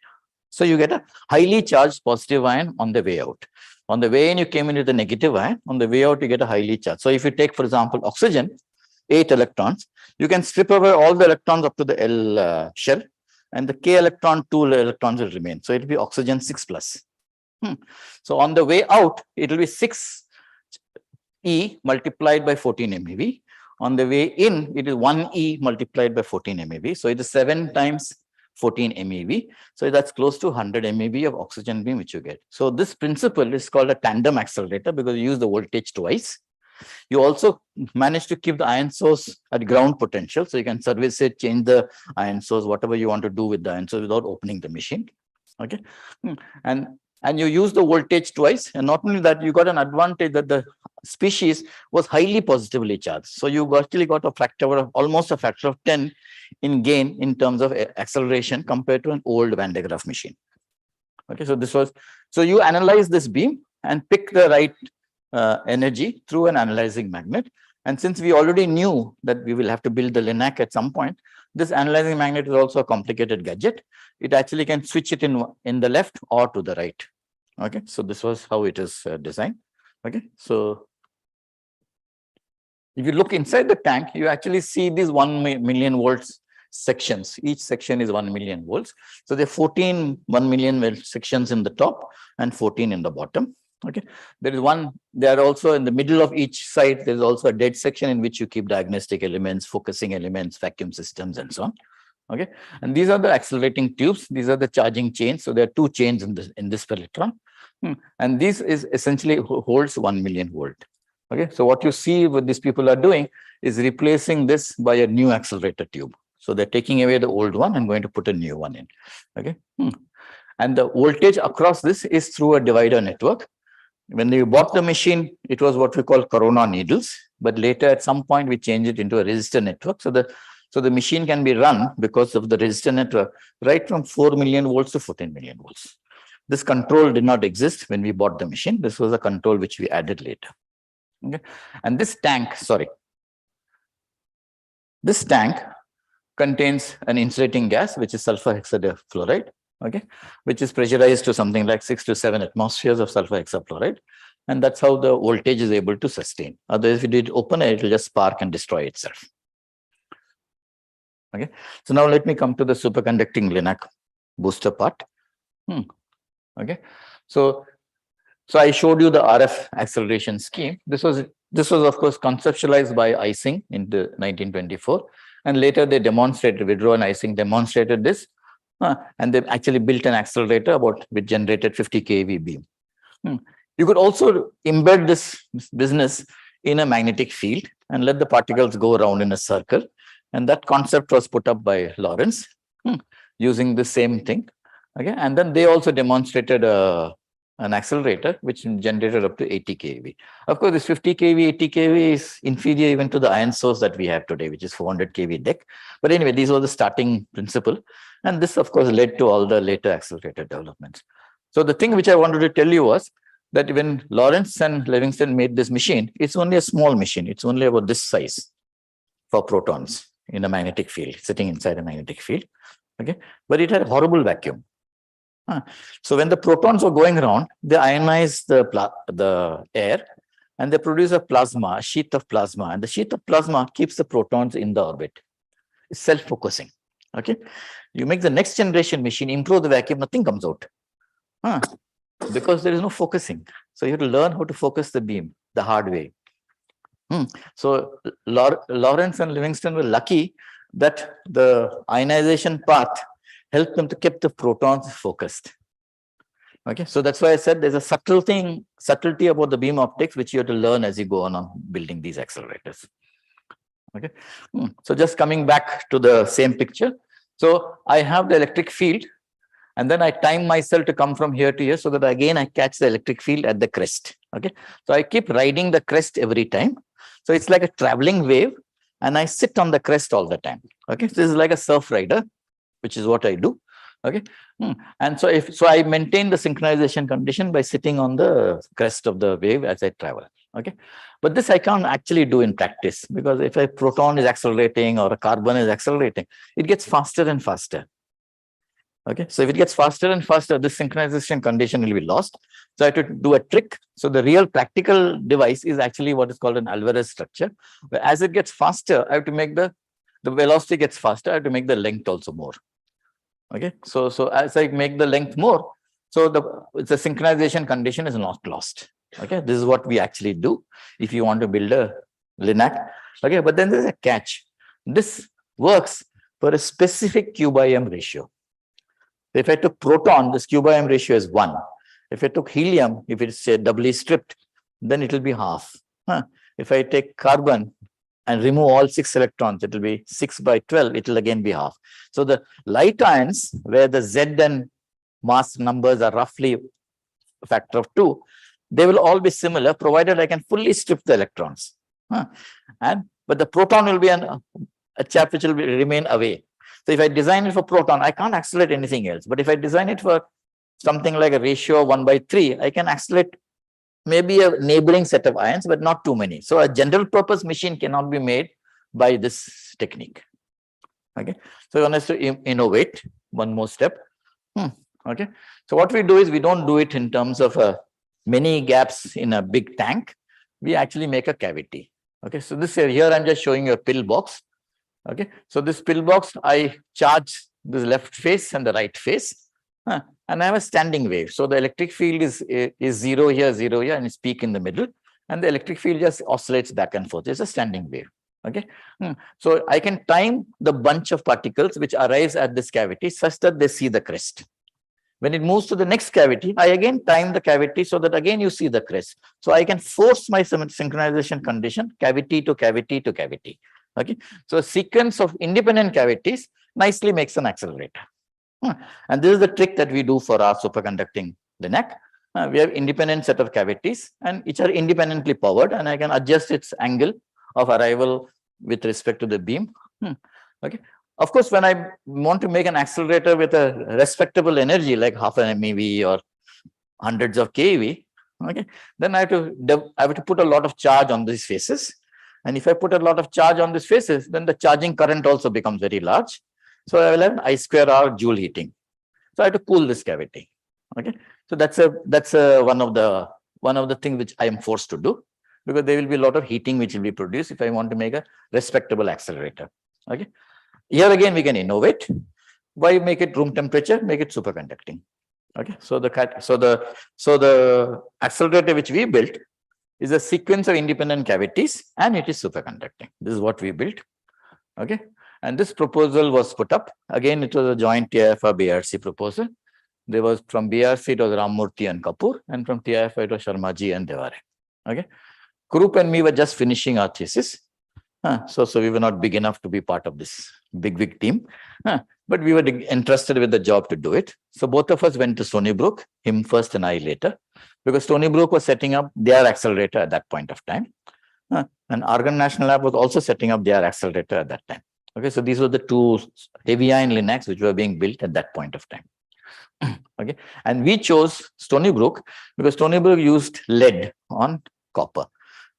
So you get a highly charged positive ion on the way out. On the way in, you came in with a negative ion. On the way out, you get a highly charged. So if you take, for example, oxygen, 8 electrons, you can strip away all the electrons up to the L shell, and the K electron, 2 electrons will remain. So it will be oxygen 6+. So on the way out, it will be 6E multiplied by 14 MeV. On the way in, it is 1E multiplied by 14 MeV. So it is 7 times 14 MeV. So that's close to 100 MeV of oxygen beam which you get. So this principle is called a tandem accelerator because you use the voltage twice. You also manage to keep the ion source at ground potential. So you can service it, change the ion source, whatever you want to do with the ion source without opening the machine. Okay. And you use the voltage twice. And not only that, you got an advantage that the species was highly positively charged. So you actually got a factor of almost a factor of 10 in gain in terms of acceleration compared to an old Van de Graaff machine. Okay, so you analyze this beam and pick the right energy through an analyzing magnet. And since we already knew that we will have to build the Linac at some point, this analyzing magnet is also a complicated gadget. It actually can switch it in the left or to the right. Okay, so this was how it is designed. Okay, so if you look inside the tank, you actually see these 1 million volts sections. Each section is 1 million volts. So there are 14 1 million volt sections in the top and 14 in the bottom. Okay, there are also in the middle of each side, there's also a dead section in which you keep diagnostic elements, focusing elements, vacuum systems, and so on. Okay, and these are the accelerating tubes. These are the charging chains. So there are 2 chains in this electron. And this is essentially holds 1 million volt. Okay, so what you see what these people are doing is replacing this by a new accelerator tube. So they're taking away the old one and going to put a new one in. Okay, and the voltage across this is through a divider network. When you bought the machine, it was what we call corona needles, but later at some point we changed it into a resistor network. So the machine can be run because of the resistor network right from 4 million volts to 14 million volts. This control did not exist when we bought the machine. This was a control which we added later. Okay, and this tank contains an insulating gas, which is sulfur hexafluoride. Okay, which is pressurized to something like 6 to 7 atmospheres of sulfur hexafluoride. And that's how the voltage is able to sustain. Otherwise, if you did open it, it will just spark and destroy itself. Okay, so now let me come to the superconducting Linac booster part. Okay, so I showed you the RF acceleration scheme. This was of course conceptualized by Ising in 1924, and later they demonstrated, Widrow and Ising demonstrated this. And they actually built an accelerator which generated 50 keV beam. You could also embed this business in a magnetic field and let the particles go around in a circle. And that concept was put up by Lawrence using the same thing. Okay, and then they also demonstrated an accelerator which generated up to 80 keV. Of course, this 50 keV, 80 keV is inferior even to the ion source that we have today, which is 400 keV deck. But anyway, these were the starting principle. And this, of course, led to all the later accelerator developments. So the thing which I wanted to tell you was that when Lawrence and Livingston made this machine, it's only a small machine. It's only about this size for protons in a magnetic field, sitting inside a magnetic field. Okay, but it had a horrible vacuum. So when the protons were going around, they ionize the air and they produce a plasma, a sheath of plasma. And the sheath of plasma keeps the protons in the orbit. It's self-focusing. Okay, you make the next generation machine, improve the vacuum, nothing comes out. Because there is no focusing. So you have to learn how to focus the beam the hard way. So Lawrence and Livingston were lucky that the ionization path helped them to keep the protons focused. Okay, so that's why I said there's a subtlety about the beam optics, which you have to learn as you go on building these accelerators. Okay, so just coming back to the same picture. So I have the electric field, and then I time myself to come from here to here so that again I catch the electric field at the crest. Okay, so I keep riding the crest every time. So it's like a traveling wave, and I sit on the crest all the time. Okay, so this is like a surf rider, which is what I do. Okay, and so I maintain the synchronization condition by sitting on the crest of the wave as I travel. Okay, but this I can't actually do in practice, because if a proton is accelerating or a carbon is accelerating, it gets faster and faster. Okay, so if it gets faster and faster, this synchronization condition will be lost. So I have to do a trick. So the real practical device is actually what is called an Alvarez structure, where as it gets faster, I have to make the velocity gets faster, I have to make the length also more. Okay, so as I make the length more, so the synchronization condition is not lost. Okay, this is what we actually do if you want to build a Linac. Okay, but then there's a catch. This works for a specific Q by M ratio. If I took proton, this Q by M ratio is 1. If I took helium, if it's doubly stripped, then it will be half. If I take carbon and remove all 6 electrons, it will be 6 by 12, it will again be half. So the light ions, where the Z and mass numbers are roughly a factor of 2, they will all be similar, provided I can fully strip the electrons. But the proton will be a chap which will remain away. So if I design it for proton, I can't accelerate anything else. But if I design it for something like a ratio of 1 by 3, I can accelerate maybe a neighboring set of ions, but not too many. So a general purpose machine cannot be made by this technique. Okay. So one has to innovate one more step. Okay. So what we do is we don't do it in terms of many gaps in a big tank. We actually make a cavity. Okay. So this here I'm just showing you a pill box. Okay. So this pill box, I charge this left face and the right face. And I have a standing wave. So the electric field is 0 here, and it's peak in the middle. And the electric field just oscillates back and forth. It's a standing wave. Okay. So I can time the bunch of particles which arrives at this cavity such that they see the crest. When it moves to the next cavity, I again time the cavity so that again you see the crest. So I can force my synchronization condition cavity to cavity to cavity. Okay. So a sequence of independent cavities nicely makes an accelerator. And this is the trick that we do for our superconducting Linac. We have independent set of cavities and which are independently powered, and I can adjust its angle of arrival with respect to the beam. Okay. Of course, when I want to make an accelerator with a respectable energy like half an MeV or hundreds of keV, okay, then I have to put a lot of charge on these faces. And if I put a lot of charge on these faces, then the charging current also becomes very large. So I will have I square R joule heating. So I have to cool this cavity. Okay. So that's one of the things which I am forced to do, because there will be a lot of heating which will be produced if I want to make a respectable accelerator. Okay. Here again we can innovate. Why make it room temperature? Make it superconducting. Okay. So the accelerator which we built is a sequence of independent cavities, and it is superconducting. This is what we built. Okay. And this proposal was put up. Again, it was a joint TIFR BRC proposal. There was from BRC, it was Ramurthy and Kapoor, and from TIFR, it was Sharmaji and Devare. Okay. Krupp and me were just finishing our thesis. So we were not big enough to be part of this big team. But we were entrusted with the job to do it. So both of us went to Stony Brook, him first and I later, because Stony Brook was setting up their accelerator at that point of time. And Argonne National Lab was also setting up their accelerator at that time. Okay, so these were the two heavy ion Linacs which were being built at that point of time. Okay, and we chose Stony Brook because Stony Brook used lead on copper,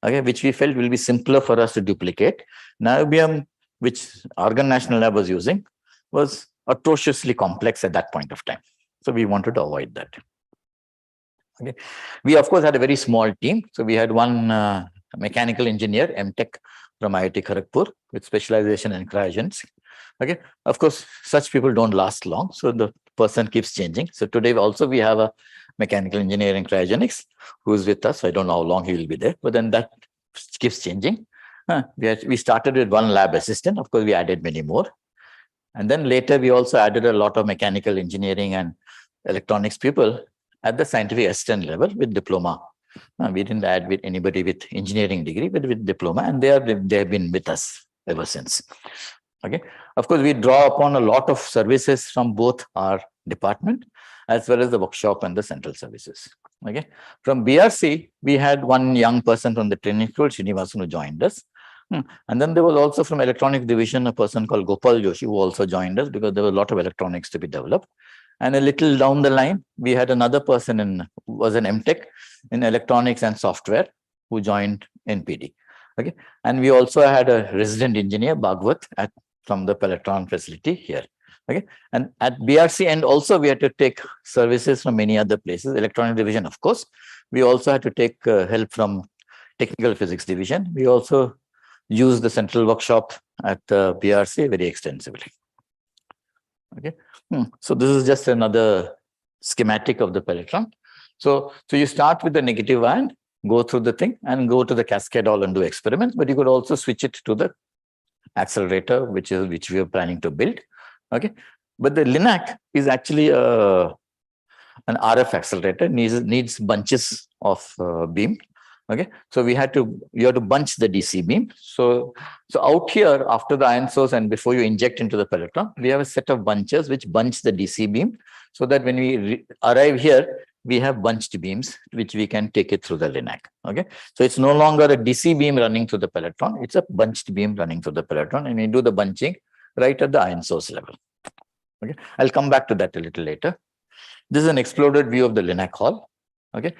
okay, which we felt will be simpler for us to duplicate. Niobium, which Argonne National Lab was using, was atrociously complex at that point of time. So we wanted to avoid that. Okay, we of course had a very small team. So we had one mechanical engineer, MTech from IIT Kharagpur with specialization in cryogenics. Okay, of course, such people don't last long. So the person keeps changing. So today also we have a mechanical engineer in cryogenics who is with us. I don't know how long he will be there, but then that keeps changing. We started with one lab assistant. Of course, we added many more. And then later we also added a lot of mechanical engineering and electronics people at the scientific assistant level with diploma. We didn't add with anybody with engineering degree, but with diploma, and they have been with us ever since. Okay. Of course, we draw upon a lot of services from both our department as well as the workshop and the central services. Okay. From BRC, we had one young person from the training school, Srinivasan, who joined us. And then there was also from electronics division, a person called Gopal Joshi, who also joined us because there was a lot of electronics to be developed. And a little down the line, we had another person who was an MTech in electronics and software who joined NPD. Okay. And we also had a resident engineer, Bhagwat, from the Peloton facility here. Okay. And at BRC end also, we had to take services from many other places, electronic division, of course. We also had to take help from technical physics division. We also used the central workshop at BRC very extensively. Okay. So this is just another schematic of the Pelotron. So you start with the negative ion, go through the thing and go to the cascade hall and do experiments, but you could also switch it to the accelerator, which we are planning to build. Okay. But the Linac is actually an RF accelerator, needs bunches of beam. Okay, so you have to bunch the DC beam. So out here, after the ion source and before you inject into the pelletron, we have a set of bunches which bunch the DC beam, so that when we arrive here, we have bunched beams which we can take it through the Linac. Okay, so it's no longer a DC beam running through the pelletron; it's a bunched beam running through the pelletron, and we do the bunching right at the ion source level. Okay, I'll come back to that a little later. This is an exploded view of the Linac hall. Okay.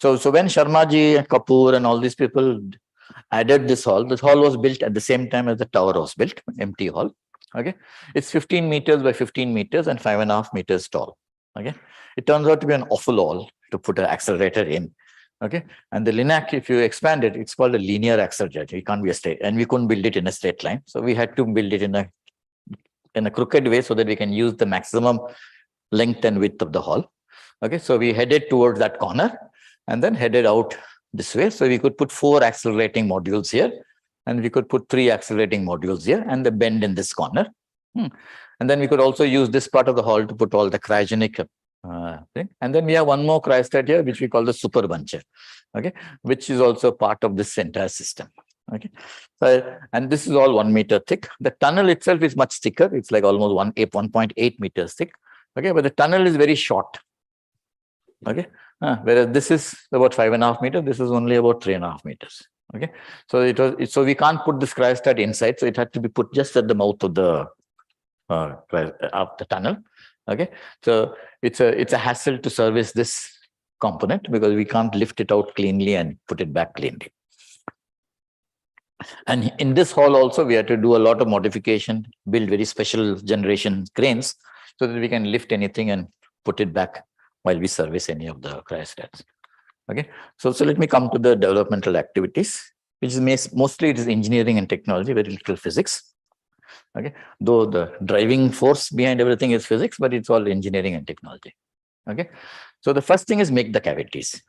So when Sharmaji, Kapoor, and all these people added this hall was built at the same time as the tower was built, empty hall. Okay, it's 15 meters by 15 meters and 5.5 meters tall. Okay, it turns out to be an awful hall to put an accelerator in. Okay, and the Linac, if you expand it, it's called a linear accelerator. It can't be a straight, and we couldn't build it in a straight line, so we had to build it in a crooked way so that we can use the maximum length and width of the hall. Okay, so we headed towards that corner and then headed out this way. So we could put 4 accelerating modules here, and we could put 3 accelerating modules here, and the bend in this corner. And then we could also use this part of the hall to put all the cryogenic thing. And then we have one more cryostat here, which we call the super buncher. Okay, which is also part of this entire system. Okay, so, and this is all 1 meter thick. The tunnel itself is much thicker. It's like almost 1.8 meters thick. Okay, but the tunnel is very short. Okay, whereas this is about 5.5 meters. This is only about 3.5 meters. Okay, so so we can't put this cryostat inside. So it had to be put just at the mouth of the tunnel. Okay, so it's a hassle to service this component because we can't lift it out cleanly and put it back cleanly. And in this hall also, we had to do a lot of modification, build very special generation cranes so that we can lift anything and put it back while we service any of the cryostats. Okay, so let me come to the developmental activities, which is mostly it is engineering and technology, very little physics. Okay, though the driving force behind everything is physics, but it's all engineering and technology. Okay, so the first thing is make the cavities.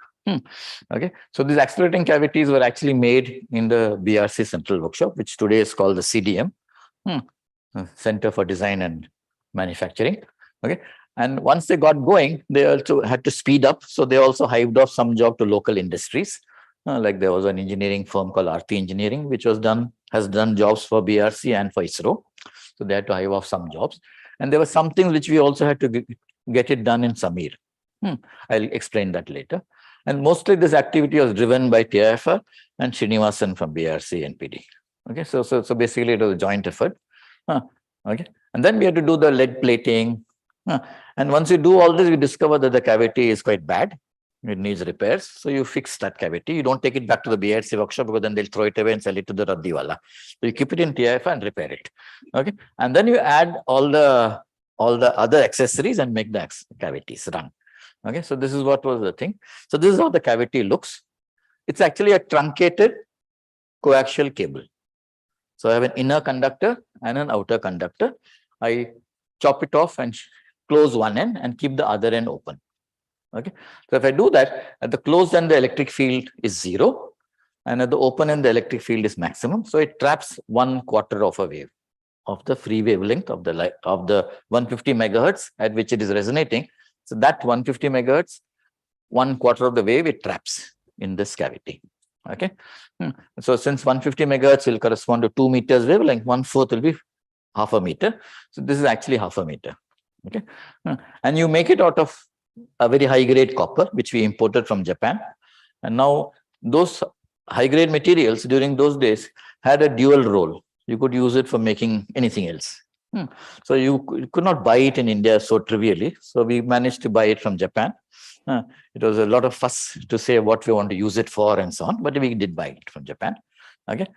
Okay, so these accelerating cavities were actually made in the BRC Central Workshop, which today is called the CDM, Center for Design and Manufacturing. Okay, and once they got going, they also had to speed up. So they also hived off some job to local industries. Like there was an engineering firm called RT Engineering, which has done jobs for BRC and for ISRO. So they had to hive off some jobs. And there were some things which we also had to get it done in Samir. I'll explain that later. And mostly this activity was driven by TIFR and Srinivasan from BRC and PD. Okay, so basically it was a joint effort. Okay, and then we had to do the lead plating. And once you do all this, we discover that the cavity is quite bad. It needs repairs. So you fix that cavity. You don't take it back to the BRC workshop because then they'll throw it away and sell it to the Raddiwala. So you keep it in TIFR and repair it. Okay, and then you add all the other accessories and make the cavities run. Okay, so this is what was the thing. So this is how the cavity looks. It's actually a truncated coaxial cable. So I have an inner conductor and an outer conductor. I chop it off and close one end and keep the other end open. Okay, so if I do that, at the closed end, the electric field is 0, and at the open end, the electric field is maximum. So it traps 1/4 of a wave of the free wavelength of the 150 megahertz at which it is resonating. So that 150 megahertz, 1/4 of the wave it traps in this cavity. Okay, so since 150 megahertz will correspond to 2 meters wavelength, 1/4 will be 0.5 meter. So this is actually 0.5 meter. Okay, and you make it out of a very high grade copper, which we imported from Japan. And now those high grade materials during those days had a dual role. You could use it for making anything else. So you could not buy it in India so trivially. So we managed to buy it from Japan. It was a lot of fuss to say what we want to use it for and so on, but we did buy it from Japan. Okay,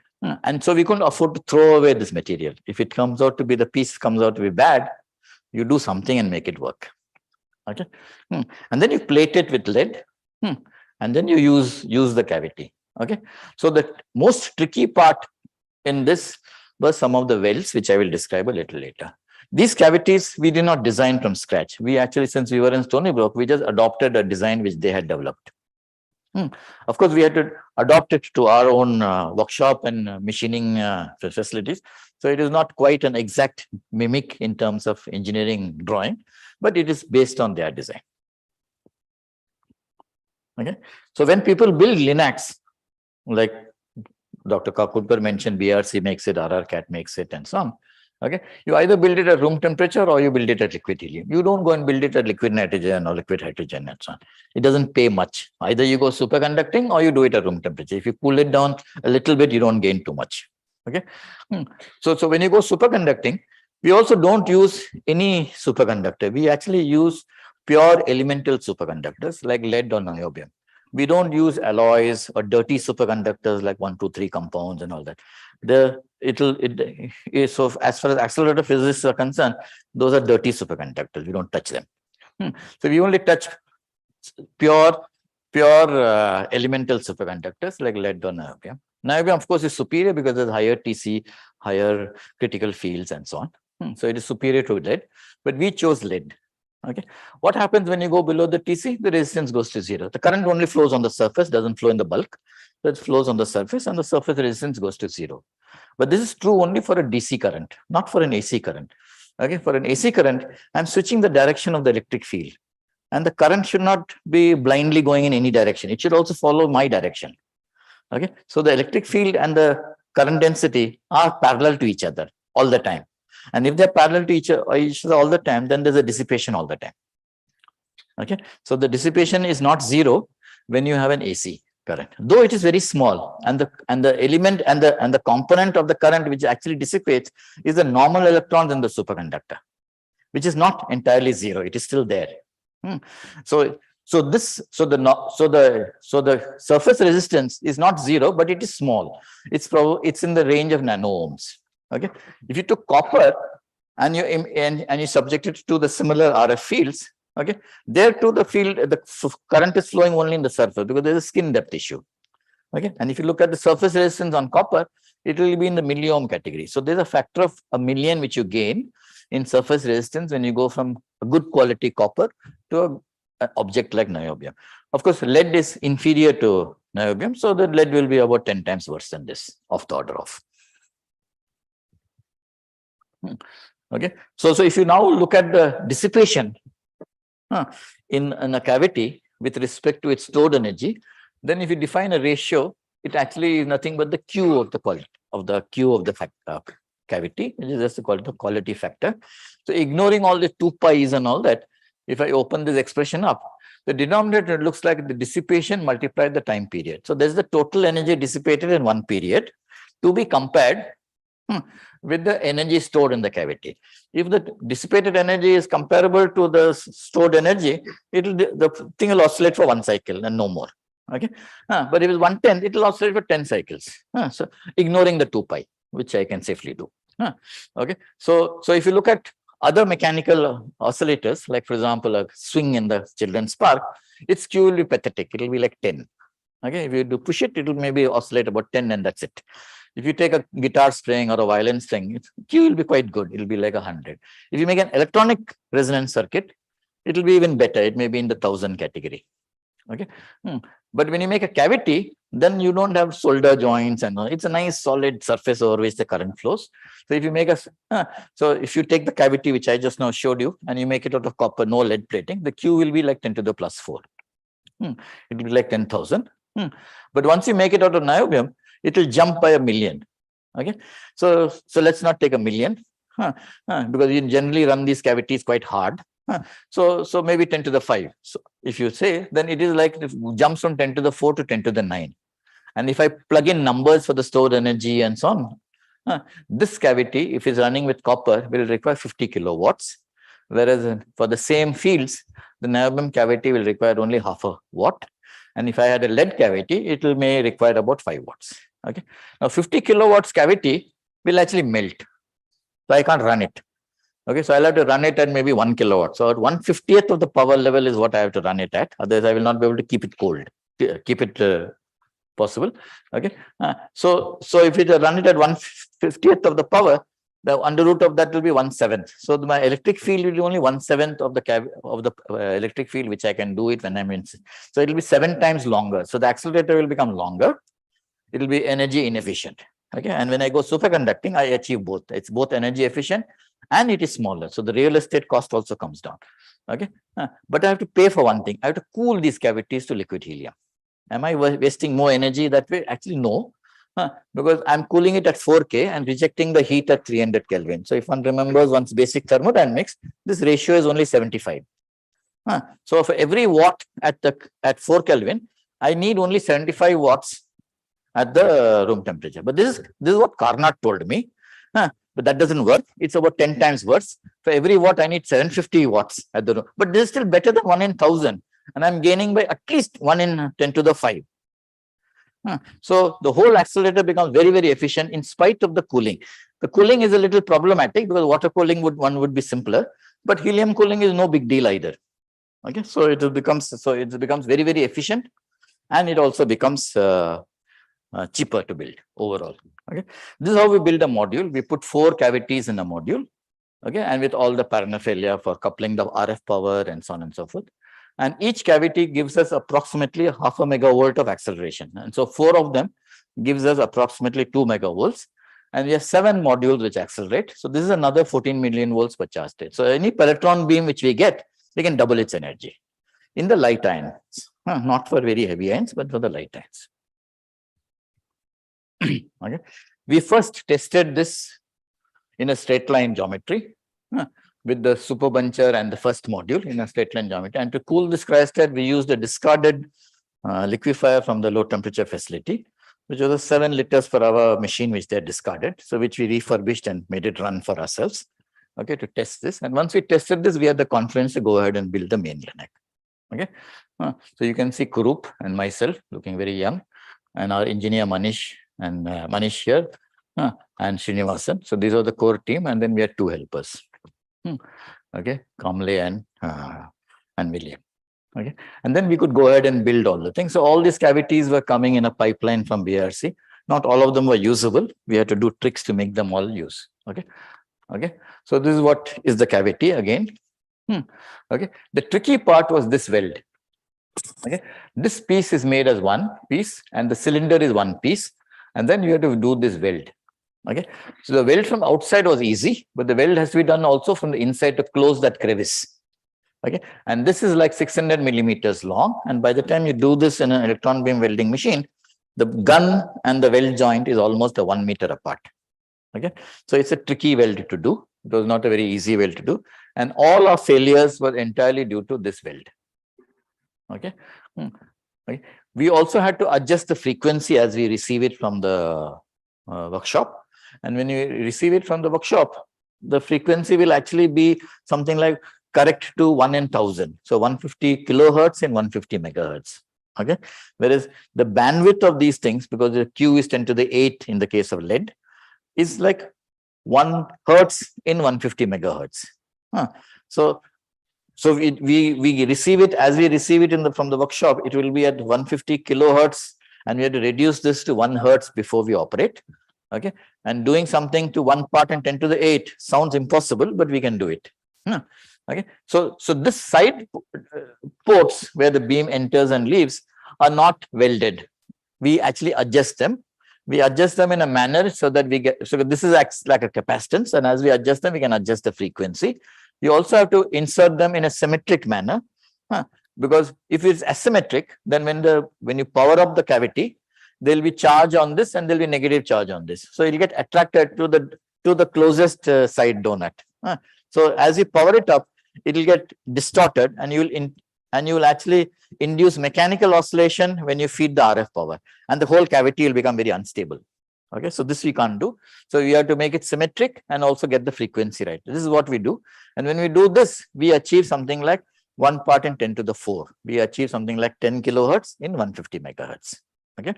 and so we couldn't afford to throw away this material. If it comes out to be, the piece comes out to be bad, you do something and make it work. Okay, and then you plate it with lead, and then you use the cavity. Okay, so the most tricky part in this was some of the welds, which I will describe a little later. These cavities we did not design from scratch. We actually, since we were in Stony Brook, we just adopted a design which they had developed. Of course, we had to adopt it to our own workshop and machining facilities. So it is not quite an exact mimic in terms of engineering drawing, but it is based on their design. Okay. So when people build Linacs, like Dr. Kakurkar mentioned, BRC makes it, RRCAT makes it, and so on. Okay, you either build it at room temperature or you build it at liquid helium. You don't go and build it at liquid nitrogen or liquid hydrogen and so on. It doesn't pay much. Either you go superconducting or you do it at room temperature. If you cool it down a little bit, you don't gain too much. Okay, so when you go superconducting, we also don't use any superconductor. We actually use pure elemental superconductors like lead or niobium. We don't use alloys or dirty superconductors like 1, 2, 3 compounds and all that. So as far as accelerator physicists are concerned, those are dirty superconductors. We don't touch them. So we only touch pure elemental superconductors like lead or niobium. Niobium, of course, is superior because there's higher TC, higher critical fields, and so on. So it is superior to lead, but we chose lead. Okay, what happens when you go below the TC? The resistance goes to 0. The current only flows on the surface, doesn't flow in the bulk. So it flows on the surface, and the surface resistance goes to 0. But this is true only for a DC current, not for an AC current. Okay, for an AC current, I'm switching the direction of the electric field, and the current should not be blindly going in any direction. It should also follow my direction. Okay, so the electric field and the current density are parallel to each other all the time. And if they're parallel to each other all the time, then there's a dissipation all the time. Okay, so the dissipation is not 0 when you have an AC current, though it is very small, and the element and the component of the current which actually dissipates is the normal electrons in the superconductor, which is not entirely 0. It is still there. So the surface resistance is not 0, but it is small. It's in the range of nano-ohms. Okay, if you took copper and you subject it to the similar RF fields, okay, there too the current is flowing only in the surface because there's a skin depth issue. Okay, and if you look at the surface resistance on copper, it will be in the milliohm category. So there's a factor of 1,000,000 which you gain in surface resistance when you go from a good quality copper to an object like niobium. Of course, lead is inferior to niobium, so the lead will be about 10 times worse than this, of the order of. Okay, so if you now look at the dissipation in a cavity with respect to its stored energy, then if you define a ratio, it actually is nothing but the Q of the quality of the cavity, which is just called the quality factor. So ignoring all the 2 pi's and all that, if I open this expression up, the denominator looks like the dissipation multiplied the time period. So there's the total energy dissipated in one period to be compared with the energy stored in the cavity. If the dissipated energy is comparable to the stored energy, the thing will oscillate for 1 cycle and no more. Okay, but if it's 1/10, it will oscillate for 10 cycles. So ignoring the 2 pi, which I can safely do. Okay, so if you look at other mechanical oscillators, like for example a swing in the children's park, its Q will be pathetic. It will be like 10. Okay, if you do push it, it will maybe oscillate about 10, and that's it. If you take a guitar string or a violin string, its Q will be quite good. It will be like 100. If you make an electronic resonance circuit, it will be even better. It may be in the 1000 category. Okay, but when you make a cavity, then you don't have solder joints and all. It's a nice solid surface over which the current flows. So if you make if you take the cavity which I just now showed you and you make it out of copper, no lead plating, the Q will be like 10 to the plus 4. It will be like 10,000. But once you make it out of niobium, it will jump by 1,000,000. Okay, so let's not take 1,000,000 because you generally run these cavities quite hard. So maybe 10 to the 5. So if you say, then it is like it jumps from 10 to the 4 to 10 to the 9. And if I plug in numbers for the stored energy and so on, this cavity, if it's running with copper, will require 50 kilowatts. Whereas for the same fields, the niobium cavity will require only half a watt. And if I had a lead cavity, it may require about 5 watts. Okay. Now 50 kilowatts cavity will actually melt. So I can't run it. Okay, so I'll have to run it at maybe 1 kilowatt. So at 1/50th of the power level is what I have to run it at. Otherwise, I will not be able to keep it cold, keep it possible. Okay, so if you run it at 1/50th of the power, the under root of that will be 1/7. So my electric field will be only 1/7 of the electric field, which I can do it when I'm in. So it will be 7 times longer. So the accelerator will become longer. It will be energy inefficient. Okay, and when I go superconducting, I achieve both. It's both energy efficient and it is smaller. So the real estate cost also comes down. Okay, but I have to pay for one thing. I have to cool these cavities to liquid helium. Am I wasting more energy that way? Actually, no. Because I'm cooling it at 4K and rejecting the heat at 300 Kelvin. So if one remembers one's basic thermodynamics, this ratio is only 75. So for every watt at 4 Kelvin, I need only 75 watts at the room temperature. But this is what Carnot told me. But that doesn't work. It's about 10 times worse. For every watt, I need 750 watts at the room. But this is still better than 1 in 1000. And I'm gaining by at least 1 in 10 to the 5. So the whole accelerator becomes very, very efficient in spite of the cooling. The cooling is a little problematic because water cooling would be simpler, but helium cooling is no big deal either. Okay, so it becomes very, very efficient, and it also becomes cheaper to build overall. Okay, this is how we build a module. We put 4 cavities in a module. Okay, and with all the paraphernalia for coupling the RF power and so on and so forth. And each cavity gives us approximately 0.5 megavolt of acceleration. And so 4 of them gives us approximately 2 megavolts. And we have 7 modules which accelerate. So this is another 14 million volts per charge state. So any electron beam which we get, we can double its energy in the light ions. Not for very heavy ions, but for the light ions. Okay. We first tested this in a straight line geometry. With the super buncher and the first module in a straight line geometry. And to cool this cryostat, we used a discarded liquefier from the low temperature facility, which was 7 liters per hour machine, which they had discarded. So which we refurbished and made it run for ourselves. Okay, to test this. And once we tested this, we had the confidence to go ahead and build the main Linac. Okay. So you can see Kurup and myself looking very young, and our engineer Manish and Manish here, and Srinivasan. So these are the core team, and then we had 2 helpers. Okay, Kamle and William. Okay, and then we could go ahead and build all the things. So all these cavities were coming in a pipeline from BRC. Not all of them were usable. We had to do tricks to make them all use. Okay, okay. So this is what is the cavity again. Okay, the tricky part was this weld. Okay, this piece is made as one piece, and the cylinder is one piece, and then you have to do this weld. Okay, so the weld from outside was easy, but the weld has to be done also from the inside to close that crevice. Okay, and this is like 600 millimeters long. And by the time you do this in an electron beam welding machine, the gun and the weld joint is almost 1 meter apart. Okay, so it's a tricky weld to do. It was not a very easy weld to do. And all our failures were entirely due to this weld. Okay. Okay. We also had to adjust the frequency as we receive it from the workshop. And when you receive it from the workshop, the frequency will actually be something like correct to 1 in 1000. So 150 kilohertz and 150 megahertz. Okay. Whereas the bandwidth of these things, because the Q is 10 to the 8 in the case of lead, is like 1 hertz in 150 megahertz. So we receive it as we receive it from the workshop, it will be at 150 kilohertz, and we have to reduce this to 1 hertz before we operate. Okay, and doing something to 1 part in 10 to the 8 sounds impossible, but we can do it. Okay, so this side ports where the beam enters and leaves are not welded. We actually adjust them. We adjust them in a manner so that we get, so this is like a capacitance, and as we adjust them, we can adjust the frequency. You also have to insert them in a symmetric manner, because if it's asymmetric, then when you power up the cavity, there will be charge on this and there will be negative charge on this. So you'll get attracted to the closest side donut. So as you power it up, it will get distorted, and you will actually induce mechanical oscillation when you feed the RF power, and the whole cavity will become very unstable. Okay, so this we can't do. So you have to make it symmetric and also get the frequency right. This is what we do. And when we do this, we achieve something like 1 part in 10 to the 4. We achieve something like 10 kilohertz in 150 megahertz. Okay,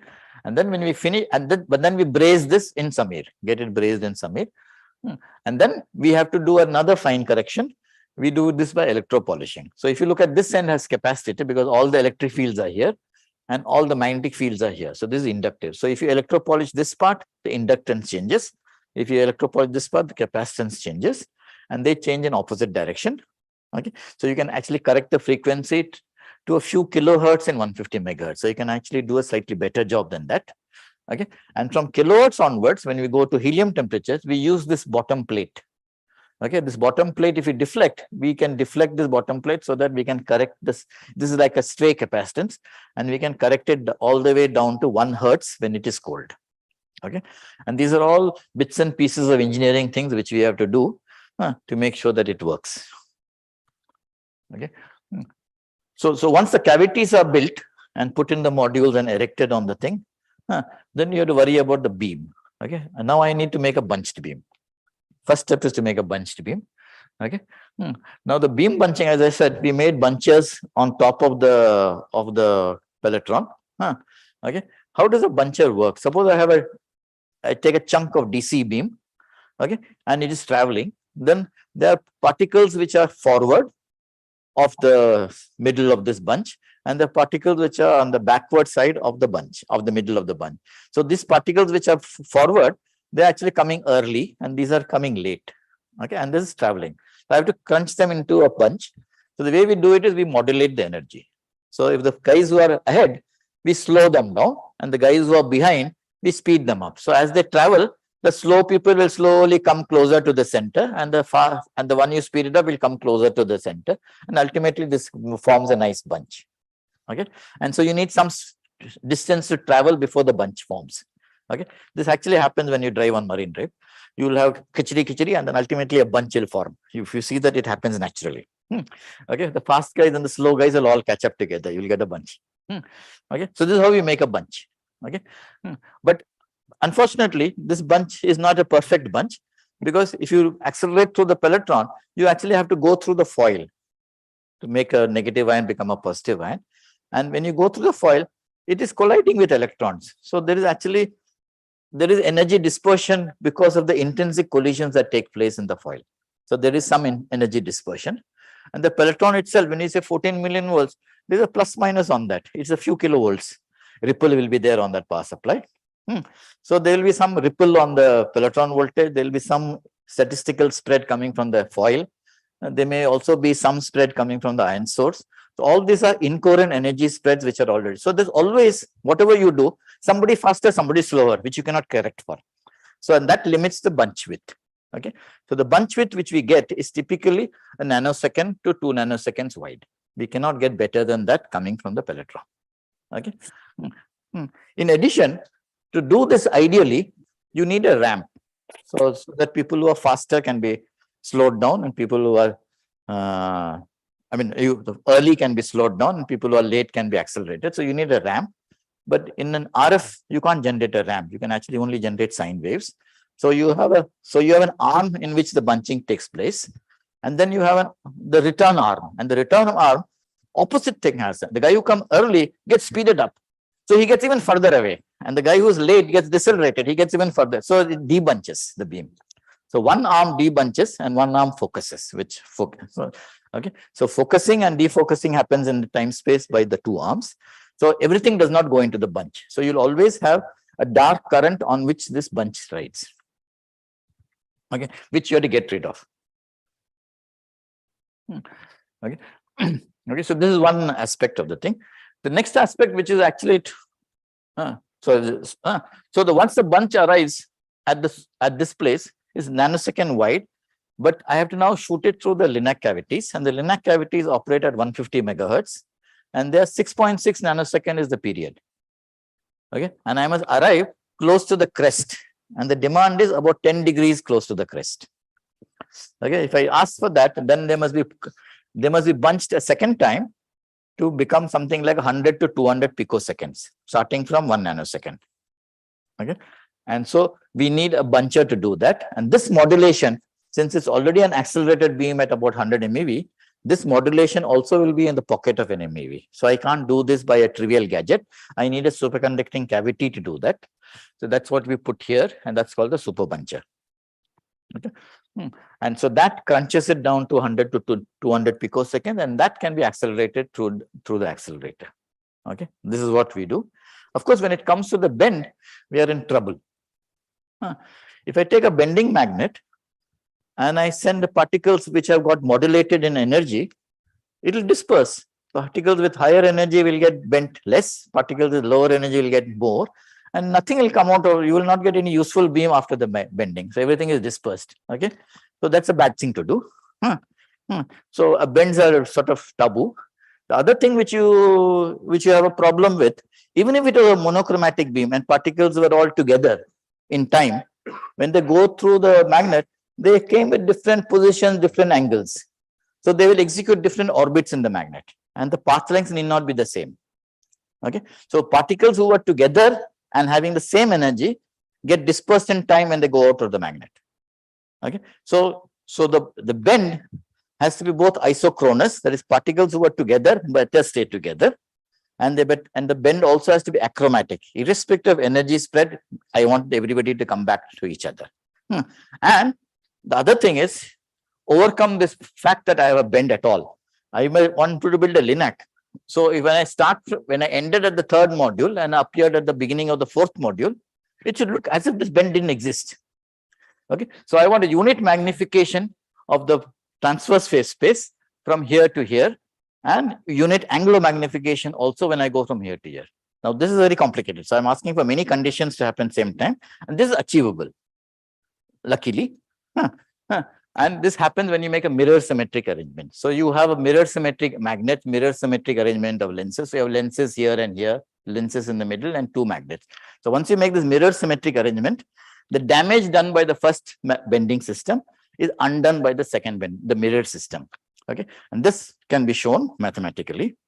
and then when we finish, but then we braze this in Samir, get it brazed in Samir. And then we have to do another fine correction. We do this by electropolishing. So if you look at this end has capacitor, because all the electric fields are here and all the magnetic fields are here. So this is inductive. So if you electropolish this part, the inductance changes. If you electropolish this part, the capacitance changes, and they change in opposite direction. Okay, so you can actually correct the frequency to a few kilohertz in 150 megahertz. So you can actually do a slightly better job than that. Okay. And from kilowatts onwards, when we go to helium temperatures, we use this bottom plate. Okay, this bottom plate, if we deflect, we can deflect this bottom plate so that we can correct this. This is like a stray capacitance, and we can correct it all the way down to 1 hertz when it is cold. Okay, and these are all bits and pieces of engineering things which we have to do to make sure that it works. Okay, so once the cavities are built and put in the modules and erected on the thing, then you have to worry about the beam. Okay, and now I need to make a bunched beam. First step is to make a bunched beam. Okay. Now the beam bunching, as I said, we made bunches on top of the pelletron. Okay. How does a buncher work? Suppose I take a chunk of DC beam. Okay, and it is traveling. Then there are particles which are forward of the middle of this bunch, and the particles which are on the backward side of the bunch, of the middle of the bunch. So these particles which are forward, they're actually coming early, and these are coming late. Okay, and this is traveling. So I have to crunch them into a bunch. So the way we do it is we modulate the energy. So if the guys who are ahead, we slow them down, and the guys who are behind, we speed them up. So as they travel, the slow people will slowly come closer to the center, and the one you speed it up will come closer to the center, and ultimately this forms a nice bunch. Okay, and so you need some distance to travel before the bunch forms. Okay, this actually happens when you drive on Marine Drive. You will have kichiri, and then ultimately a bunch will form. If you see that, it happens naturally. Okay, the fast guys and the slow guys will all catch up together. You will get a bunch. Okay, so this is how we make a bunch. Okay, but unfortunately, this bunch is not a perfect bunch, because if you accelerate through the pelletron, you actually have to go through the foil to make a negative ion become a positive ion. And when you go through the foil, it is colliding with electrons. So there is energy dispersion because of the intrinsic collisions that take place in the foil. So there is some energy dispersion. And the pelletron itself, when you say 14 million volts, there's a plus minus on that. It's a few kilovolts. Ripple will be there on that power supply. So there will be some ripple on the pelletron voltage. There will be some statistical spread coming from the foil. There may also be some spread coming from the ion source. So all these are incoherent energy spreads which are already. So there's always, whatever you do, somebody faster, somebody slower, which you cannot correct for. So and that limits the bunch width. Okay. So the bunch width which we get is typically a nanosecond to 2 nanoseconds wide. We cannot get better than that coming from the pelletron. Okay. In addition, to do this ideally, you need a ramp. So that people who are faster can be slowed down, and people who are early can be slowed down, and people who are late can be accelerated. So you need a ramp. But in an RF, you can't generate a ramp. You can actually only generate sine waves. So you have an arm in which the bunching takes place, and then you have the return arm. And the return arm, opposite thing has that. The guy who comes early gets speeded up, so he gets even further away, and the guy who's late gets decelerated. He gets even further. So it debunches the beam. So one arm debunches and one arm focuses, which focus. So, okay. So focusing and defocusing happens in the time space by the two arms. So everything does not go into the bunch. So you'll always have a dark current on which this bunch rides. Okay, which you have to get rid of. Okay. Okay, so this is one aspect of the thing. The next aspect, which is actually once the bunch arrives at this place, is nanosecond wide, but I have to now shoot it through the Linac cavities, and the Linac cavities operate at 150 megahertz, and there 6.6 nanosecond is the period. Okay, and I must arrive close to the crest, and the demand is about 10 degrees close to the crest. Okay, if I ask for that, then they must be bunched a second time to become something like 100 to 200 picoseconds, starting from 1 nanosecond. Okay, and so we need a buncher to do that. And this modulation, since it's already an accelerated beam at about 100 MeV, this modulation also will be in the pocket of an MeV. So I can't do this by a trivial gadget. I need a superconducting cavity to do that. So that's what we put here, and that's called the super buncher. Okay. And so that crunches it down to 100 to 200 picoseconds, and that can be accelerated through the accelerator. Okay, this is what we do. Of course, when it comes to the bend, we are in trouble. If I take a bending magnet and I send the particles which have got modulated in energy, it will disperse. Particles with higher energy will get bent less, particles with lower energy will get more, and nothing will come out, or you will not get any useful beam after the bending. So everything is dispersed. Okay, so that's a bad thing to do. So bends are sort of taboo. The other thing which you have a problem with, even if it was a monochromatic beam and particles were all together in time, when they go through the magnet, they came at different positions, different angles. So they will execute different orbits in the magnet, and the path lengths need not be the same. Okay, so particles who are together and having the same energy get dispersed in time when they go out of the magnet. Okay, so the bend has to be both isochronous, that is particles who are together but just stay together, and the bend also has to be achromatic, irrespective of energy spread. I want everybody to come back to each other. And the other thing is, overcome this fact that I have a bend at all. I may want to build a Linac. So if when I ended at the third module and appeared at the beginning of the fourth module, it should look as if this bend didn't exist. Okay, so I want a unit magnification of the transverse phase space from here to here, and unit angular magnification also when I go from here to here. Now this is very complicated, so I'm asking for many conditions to happen same time, and this is achievable, luckily. And this happens when you make a mirror symmetric arrangement. So you have a mirror symmetric magnet, mirror symmetric arrangement of lenses. So you have lenses here and here, lenses in the middle, and two magnets. So once you make this mirror symmetric arrangement, the damage done by the first bending system is undone by the second the mirror system. Okay, and this can be shown mathematically.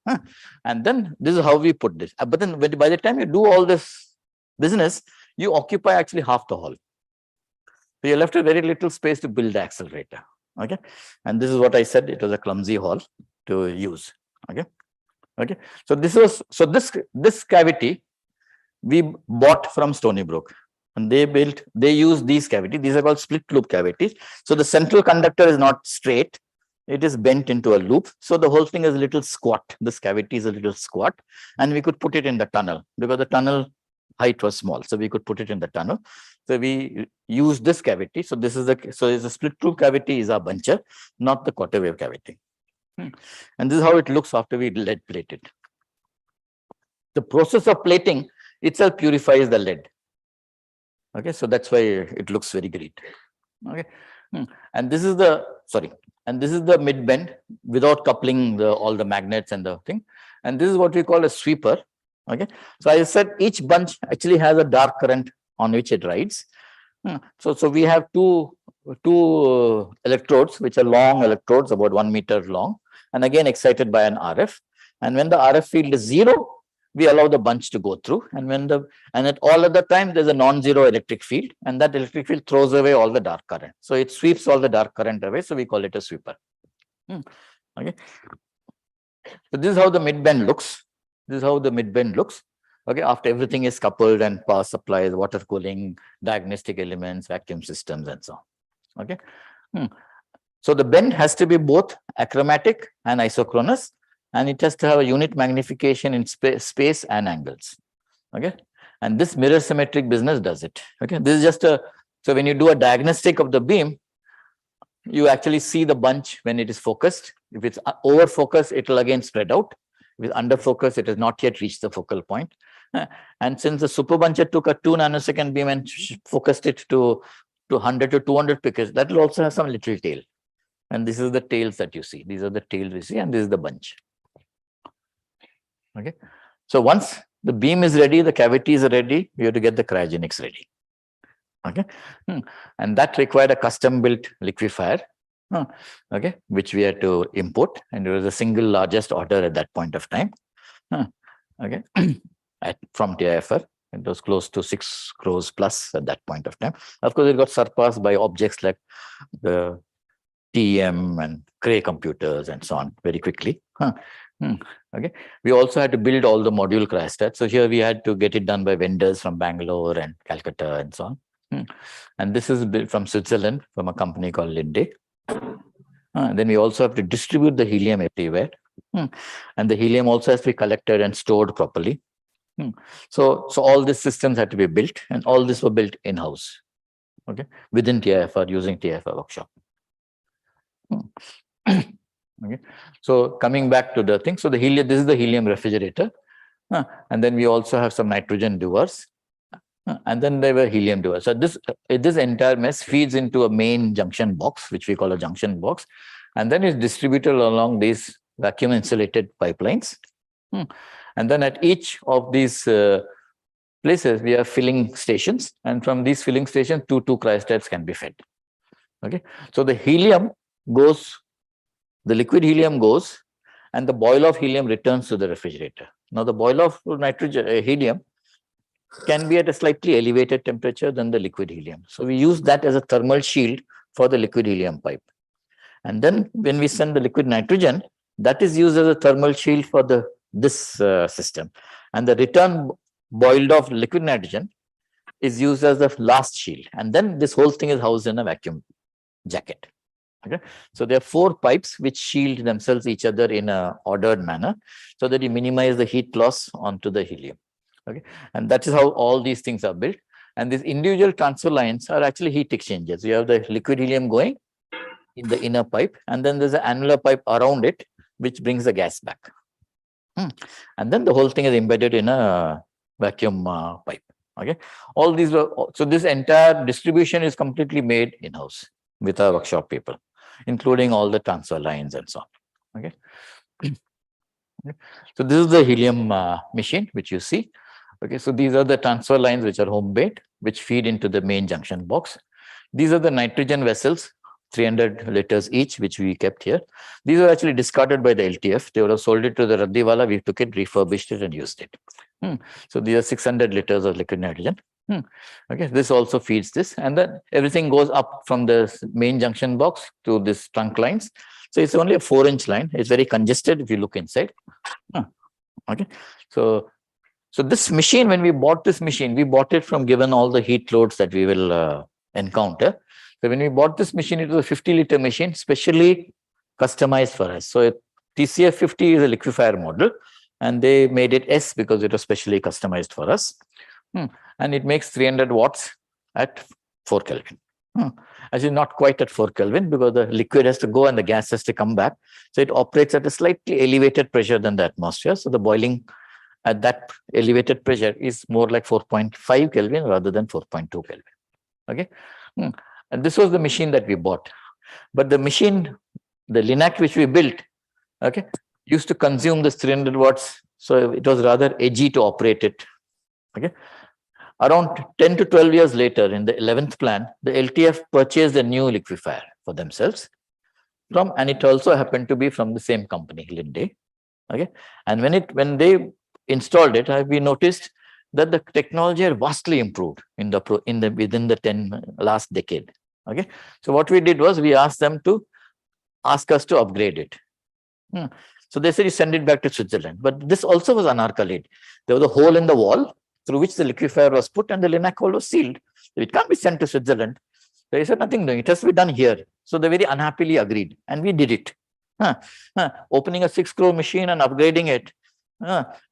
And then this is how we put this. But then by the time you do all this business, you occupy actually half the hall. So you're left with very little space to build the accelerator. Okay, and this is what I said, it was a clumsy hall to use. Okay, so this cavity we bought from Stony Brook, and they use these cavities. These are called split loop cavities. So the central conductor is not straight, it is bent into a loop. So the whole thing is a little squat. This cavity is a little squat, and we could put it in the tunnel because the tunnel height was small. So we could put it in the tunnel. So we use this cavity. So this is the split loop cavity is our buncher, not the quarter wave cavity. And this is how it looks after we lead plate it. The process of plating itself purifies the lead. Okay, so that's why it looks very great. Okay, and this is the mid bend without coupling all the magnets and the thing. And this is what we call a sweeper. Okay, so I said each bunch actually has a dark current on which it rides. So we have two electrodes, which are long electrodes, about 1 meter long, and again excited by an RF. And when the RF field is 0, we allow the bunch to go through. And at all other time, there's a non-zero electric field, and that electric field throws away all the dark current. So it sweeps all the dark current away. So we call it a sweeper. Okay. So this is how the mid bend looks. Okay, after everything is coupled and power supplies, water cooling, diagnostic elements, vacuum systems, and so on. Okay. So the bend has to be both achromatic and isochronous, and it has to have a unit magnification in space and angles. Okay, and this mirror symmetric business does it. Okay, this is just so when you do a diagnostic of the beam, you actually see the bunch when it is focused. If it's over focused, it will again spread out. If it's under focus, it has not yet reached the focal point. And since the super buncher took a 2 nanosecond beam and focused it to 100 to 200 pixels, that will also have some little tail. And this is the tails that you see. These are the tails we see, and this is the bunch. Okay. So once the beam is ready, the cavity is ready, you have to get the cryogenics ready. Okay. And that required a custom built liquefier. Okay, which we had to import, and it was the single largest order at that point of time. Okay, from TIFR, it was close to 6 crores plus at that point of time. Of course, it got surpassed by objects like the TM and Cray computers and so on very quickly. Okay, we also had to build all the module cryostats. So here we had to get it done by vendors from Bangalore and Calcutta and so on. And this is built from Switzerland from a company called Linde. Then we also have to distribute the helium everywhere. And the helium also has to be collected and stored properly. So all these systems had to be built, and all this were built in-house. Okay, within TIFR, using TIFR workshop. Okay, so coming back to the thing, so this is the helium refrigerator. And then we also have some nitrogen dewars. And then there were helium devices. So this entire mess feeds into a main junction box, which we call a junction box, and then is distributed along these vacuum insulated pipelines. And then at each of these places, we have filling stations, and from these filling stations, two cryostats can be fed. Okay, so the helium goes, the liquid helium goes, and the boil of helium returns to the refrigerator. Now, the boil of nitrogen helium can be at a slightly elevated temperature than the liquid helium. So we use that as a thermal shield for the liquid helium pipe. And then when we send the liquid nitrogen, that is used as a thermal shield for this system. And the return boiled off liquid nitrogen is used as the last shield. And then this whole thing is housed in a vacuum jacket. Okay, so there are 4 pipes which shield themselves each other in a ordered manner so that you minimize the heat loss onto the helium. Okay, and that is how all these things are built. And these individual transfer lines are actually heat exchangers. You have the liquid helium going in the inner pipe, and then there's an annular pipe around it, which brings the gas back. And then the whole thing is embedded in a vacuum pipe. Okay, all these were, so this entire distribution is completely made in-house with our workshop people, including all the transfer lines and so on. Okay. So this is the helium machine, which you see. Okay, so these are the transfer lines which are home made, which feed into the main junction box. These are the nitrogen vessels, 300 liters each, which we kept here. These are actually discarded by the LTF. They would have sold it to the Raddiwala. We took it, refurbished it, and used it. So these are 600 liters of liquid nitrogen. Okay, this also feeds this, and then everything goes up from the main junction box to this trunk lines. So it's only a 4-inch line. It's very congested if you look inside. Okay, so this machine, when we bought this machine, we bought it from given all the heat loads that we will encounter. So when we bought this machine, it was a 50-liter machine, specially customized for us. So TCF 50 is a liquefier model, and they made it S because it was specially customized for us. And it makes 300 watts at 4 Kelvin. Actually, not quite at 4 Kelvin because the liquid has to go and the gas has to come back. So it operates at a slightly elevated pressure than the atmosphere. So the boiling at that elevated pressure is more like 4.5 Kelvin rather than 4.2 Kelvin. Okay. And this was the machine that we bought. But the machine, the Linac which we built, okay, used to consume this 300 watts. So it was rather edgy to operate it. Okay. Around 10 to 12 years later, in the 11th plan, the LTF purchased a new liquefier for themselves and it also happened to be from the same company, Linde. Okay. And when they installed it, we noticed that the technology had vastly improved within the last decade. Okay. So what we did was we asked them to ask us to upgrade it. So they said you send it back to Switzerland. But this also was anarchalid. There was a hole in the wall through which the liquefier was put and the Linac hole was sealed. So it can't be sent to Switzerland. They said nothing doing. It has to be done here. So they very unhappily agreed. And we did it. Opening a 6 crore machine and upgrading it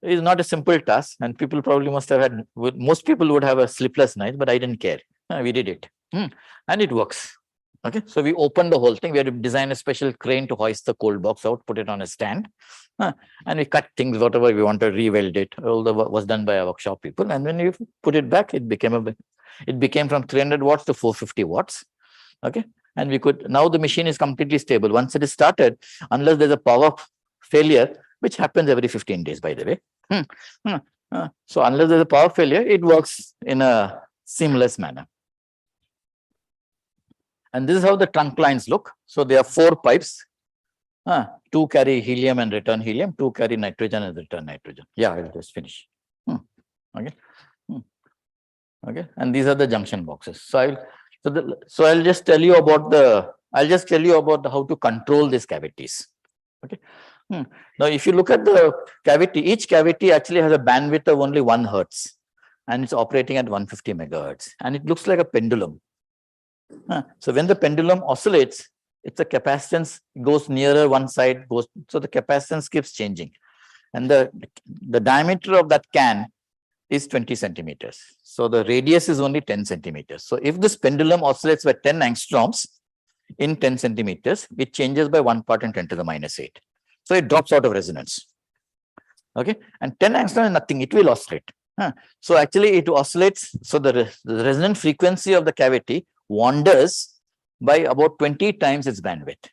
is not a simple task. And people probably must have had, most people would have a sleepless night, but I didn't care. We did it. And it works. Okay, so we opened the whole thing. We had to design a special crane to hoist the cold box out, put it on a stand, and we cut things, whatever we want to re-weld it. All the work was done by our workshop people. And when you put it back, it became from 300 watts to 450 watts. Okay, and now the machine is completely stable. Once it is started, unless there's a power failure, which happens every 15 days, by the way. So unless there's a power failure, it works in a seamless manner. And this is how the trunk lines look. So there are 4 pipes. 2 carry helium and return helium, 2 carry nitrogen and return nitrogen. Yeah, I'll just finish. Okay. Okay. And these are the junction boxes. So I'll just tell you about how to control these cavities. Okay. Now, if you look at the cavity, each cavity actually has a bandwidth of only 1 hertz, and it's operating at 150 megahertz, and it looks like a pendulum. So when the pendulum oscillates, it's a capacitance goes nearer one side, so the capacitance keeps changing. And the diameter of that can is 20 centimeters. So the radius is only 10 centimeters. So if this pendulum oscillates by 10 angstroms in 10 centimeters, it changes by 1 part in 10 to the minus 8. So it drops out of resonance. Okay. And 10 angstrom is nothing, it will oscillate. So actually it oscillates. So the resonant frequency of the cavity wanders by about 20 times its bandwidth.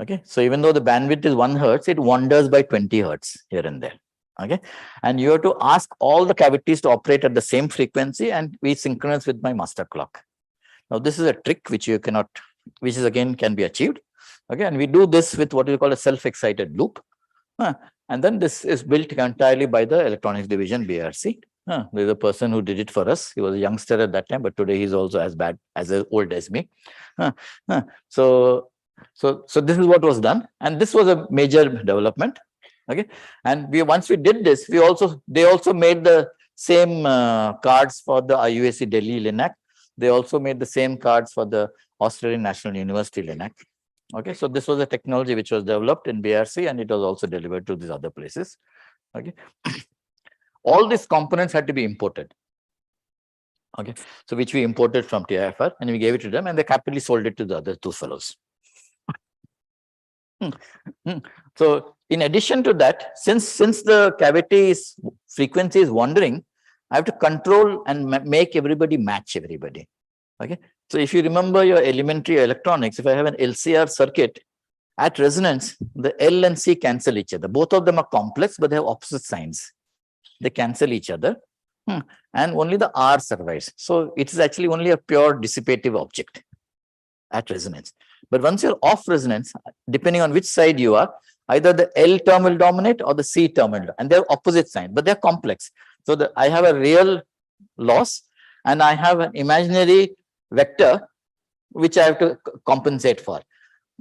Okay, so even though the bandwidth is 1 hertz, it wanders by 20 hertz here and there. Okay, and you have to ask all the cavities to operate at the same frequency and be synchronous with my master clock. Now this is a trick which you cannot, which is again can be achieved. Okay, and we do this with what we call a self-excited loop. And then this is built entirely by the electronics division BRC. There's a person who did it for us. He was a youngster at that time, but today he's also as old as me. So this is what was done, and this was a major development. Okay, and once we did this, they also made the same cards for the IUAC Delhi Linac. They also made the same cards for the Australian National University Linac. Okay, so this was a technology which was developed in BRC, and it was also delivered to these other places. Okay, all these components had to be imported. Okay, so which we imported from TIFR, and we gave it to them, and they happily sold it to the other two fellows. So in addition to that, since the cavity's frequency is wandering, I have to control and make everybody match everybody. Okay, so if you remember your elementary electronics, if I have an LCR circuit at resonance, the L and C cancel each other. Both of them are complex, but they have opposite signs. They cancel each other, and only the R survives. So it is actually only a pure dissipative object at resonance. But once you're off resonance, depending on which side you are, either the L term will dominate or the C term will, and they're opposite signs, but they're complex. So I have a real loss, and I have an imaginary vector which I have to compensate for.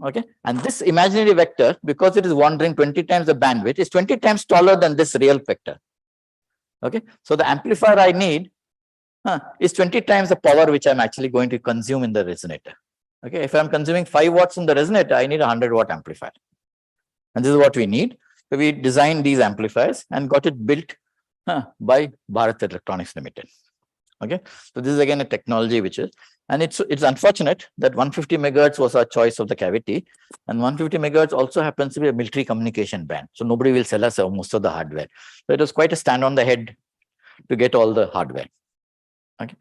Okay, and this imaginary vector, because it is wandering 20 times the bandwidth, is 20 times taller than this real vector. Okay, so the amplifier I need is 20 times the power which I'm actually going to consume in the resonator. Okay, if I'm consuming 5 watts in the resonator, I need a 100-watt amplifier. And this is what we need. So we designed these amplifiers and got it built by Bharat Electronics Limited. Okay, so this is again a technology which is, and it's unfortunate that 150 megahertz was our choice of the cavity, and 150 megahertz also happens to be a military communication band. So nobody will sell us most of the hardware. So it was quite a stand on the head to get all the hardware. Okay.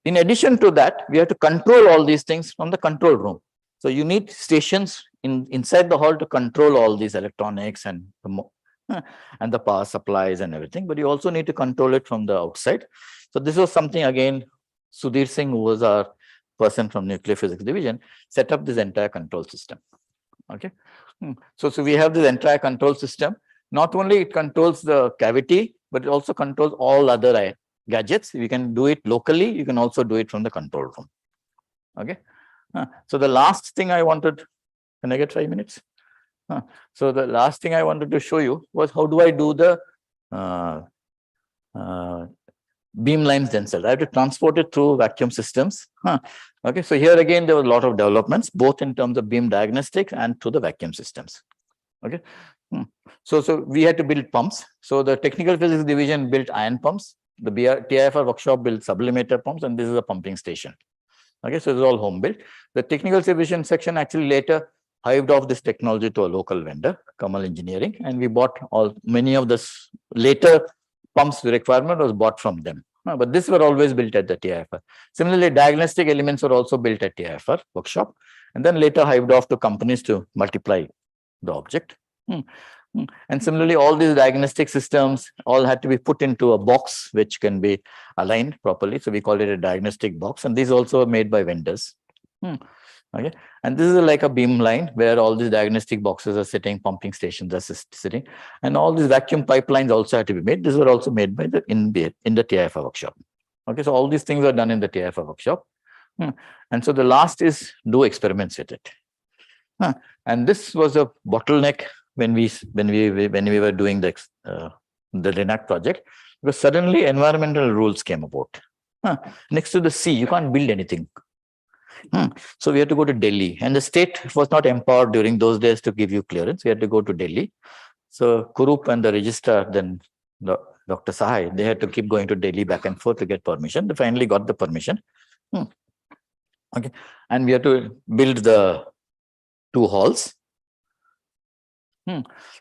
In addition to that, we have to control all these things from the control room. So you need stations inside the hall to control all these electronics and the power supplies and everything, but you also need to control it from the outside. So this was something, again, Sudhir Singh, who was our person from Nuclear Physics Division, set up this entire control system. Okay, so we have this entire control system. Not only it controls the cavity, but it also controls all other gadgets. You can do it locally. You can also do it from the control room. Okay, so the last thing I wanted, can I get 5 minutes? So the last thing I wanted to show you was how do I do the beam lines themselves. I have to transport it through vacuum systems. Okay, so here again, there was a lot of developments, both in terms of beam diagnostics and through the vacuum systems. Okay, so we had to build pumps. So the technical physics division built ion pumps. The TIFR workshop built sublimator pumps, and this is a pumping station. Okay, so it's all home built. The technical division section actually later hived off this technology to a local vendor, Kamal Engineering, and we bought many of this later pumps requirement was bought from them. But these were always built at the TIFR. Similarly, diagnostic elements were also built at TIFR workshop, and then later hived off to companies to multiply the object. And similarly, all these diagnostic systems all had to be put into a box which can be aligned properly. So we call it a diagnostic box, and these also are made by vendors. Okay, and this is like a beam line where all these diagnostic boxes are sitting, pumping stations are sitting, and all these vacuum pipelines also had to be made. These were also made by in the TIFR workshop. Okay, so all these things are done in the TIFR workshop. And so the last is do experiments with it. And this was a bottleneck when we were doing the Linac project, because suddenly environmental rules came about. Next to the sea, you can't build anything. So we had to go to Delhi, and the state was not empowered during those days to give you clearance. We had to go to Delhi. So Kurup and the registrar, then Dr. Sahai, they had to keep going to Delhi back and forth to get permission. They finally got the permission. Okay, and we had to build the 2 halls.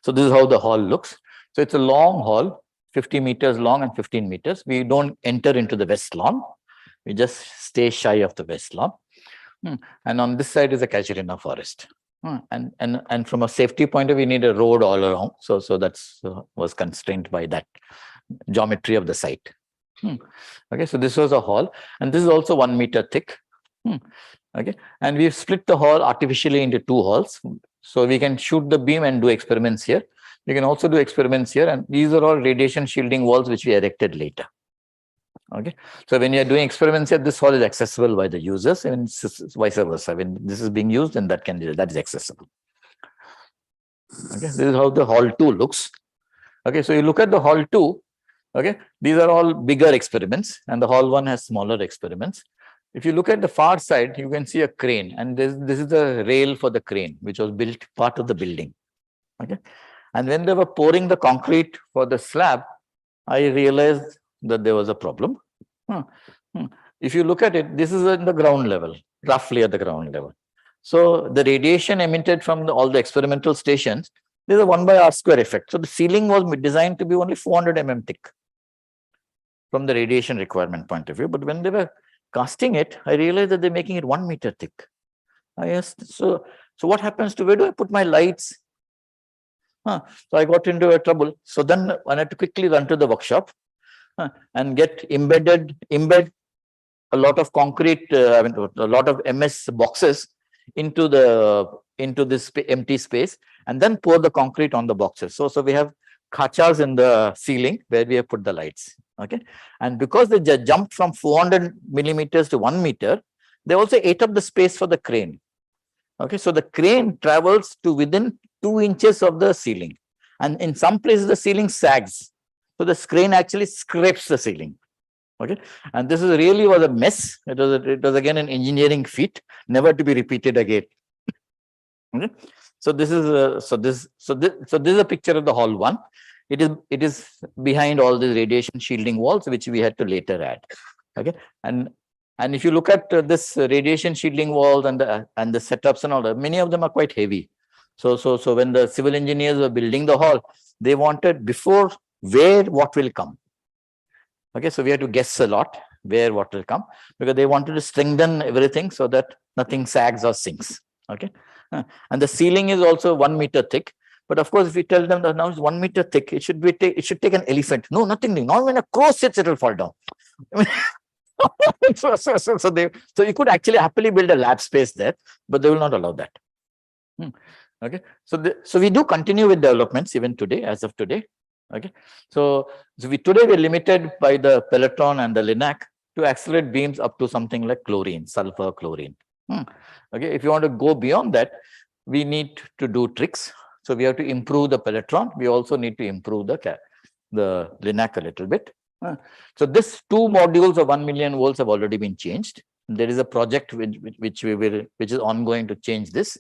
So this is how the hall looks. So it's a long hall. 50 meters long and 15 meters. We don't enter into the west lawn. We just stay shy of the west lawn. And on this side is a casuarina forest. And from a safety point of view, we need a road all around. So that's was constrained by that geometry of the site. Okay, so this was a hall, and this is also 1 meter thick. Okay, and we've split the hall artificially into 2 halls, so we can shoot the beam and do experiments here. We can also do experiments here, and these are all radiation shielding walls which we erected later. Okay, so when you are doing experiments here, this hall is accessible by the users, and vice versa. When this is being used, then that is accessible. Okay, this is how the hall 2 looks. Okay, so you look at the hall 2. Okay, these are all bigger experiments, and the hall 1 has smaller experiments. If you look at the far side, you can see a crane, and this is the rail for the crane, which was built part of the building. Okay, and when they were pouring the concrete for the slab, I realized that there was a problem. If you look at it, this is at the ground level, roughly at the ground level. So the radiation emitted from all the experimental stations, there's a 1/r² effect. So the ceiling was designed to be only 400 mm thick from the radiation requirement point of view. But when they were casting it, I realized that they're making it 1 meter thick. I asked, so what happens to, where do I put my lights? So I got into a trouble. So then I had to quickly run to the workshop and embed a lot of concrete, a lot of MS boxes into this empty space, and then pour the concrete on the boxes. So we have khachas in the ceiling where we have put the lights. Okay, and because they jumped from 400 millimeters to 1 meter, they also ate up the space for the crane. Okay, so the crane travels to within 2 inches of the ceiling, and in some places the ceiling sags. So the crane actually scrapes the ceiling. Okay, and this is really was a mess. It was again an engineering feat, never to be repeated again. Okay, so this is a picture of the hall 1. It is behind all the radiation shielding walls, which we had to later add. Okay, and if you look at this radiation shielding walls and the setups and all that, many of them are quite heavy. So when the civil engineers were building the hall, they wanted before where what will come. Okay, so we had to guess a lot where what will come, because they wanted to strengthen everything so that nothing sags or sinks. Okay, and the ceiling is also 1 meter thick. But of course, if we tell them that now it's 1 meter thick, it should take an elephant. No, nothing. Not when a crow sits, it will fall down. So you could actually happily build a lab space there, but they will not allow that. Okay, so we do continue with developments even today, as of today. Okay, so today we're limited by the Peloton and the Linac to accelerate beams up to something like chlorine, sulfur, chlorine. Okay, if you want to go beyond that, we need to do tricks. So we have to improve the Pelletron. We also need to improve the Linac a little bit. So this 2 modules of 1 million volts have already been changed. There is a project which is ongoing to change this.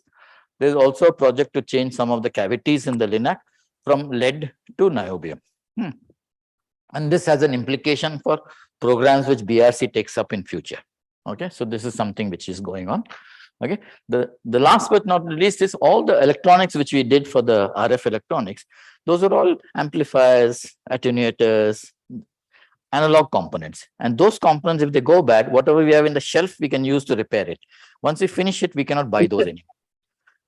There is also a project to change some of the cavities in the Linac from lead to niobium. And this has an implication for programs which BRC takes up in future. Okay, so this is something which is going on. Okay, the last but not least is all the electronics which we did for the RF electronics. Those are all amplifiers, attenuators, analog components. And those components, if they go bad, whatever we have in the shelf, we can use to repair it. Once we finish it, we cannot buy those anymore.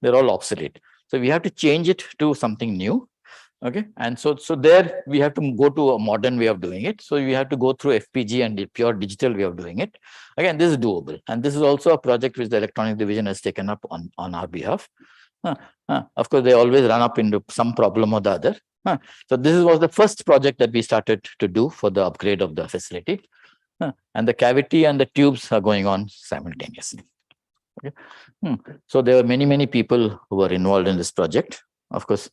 They're all obsolete. So we have to change it to something new. Okay, and so there we have to go to a modern way of doing it. So we have to go through FPG and the pure digital way of doing it. Again, this is doable, and this is also a project which the electronic division has taken up on our behalf. Of course, they always run up into some problem or the other. So this was the first project that we started to do for the upgrade of the facility, and the cavity and the tubes are going on simultaneously. Okay, so there were many people who were involved in this project. Of course,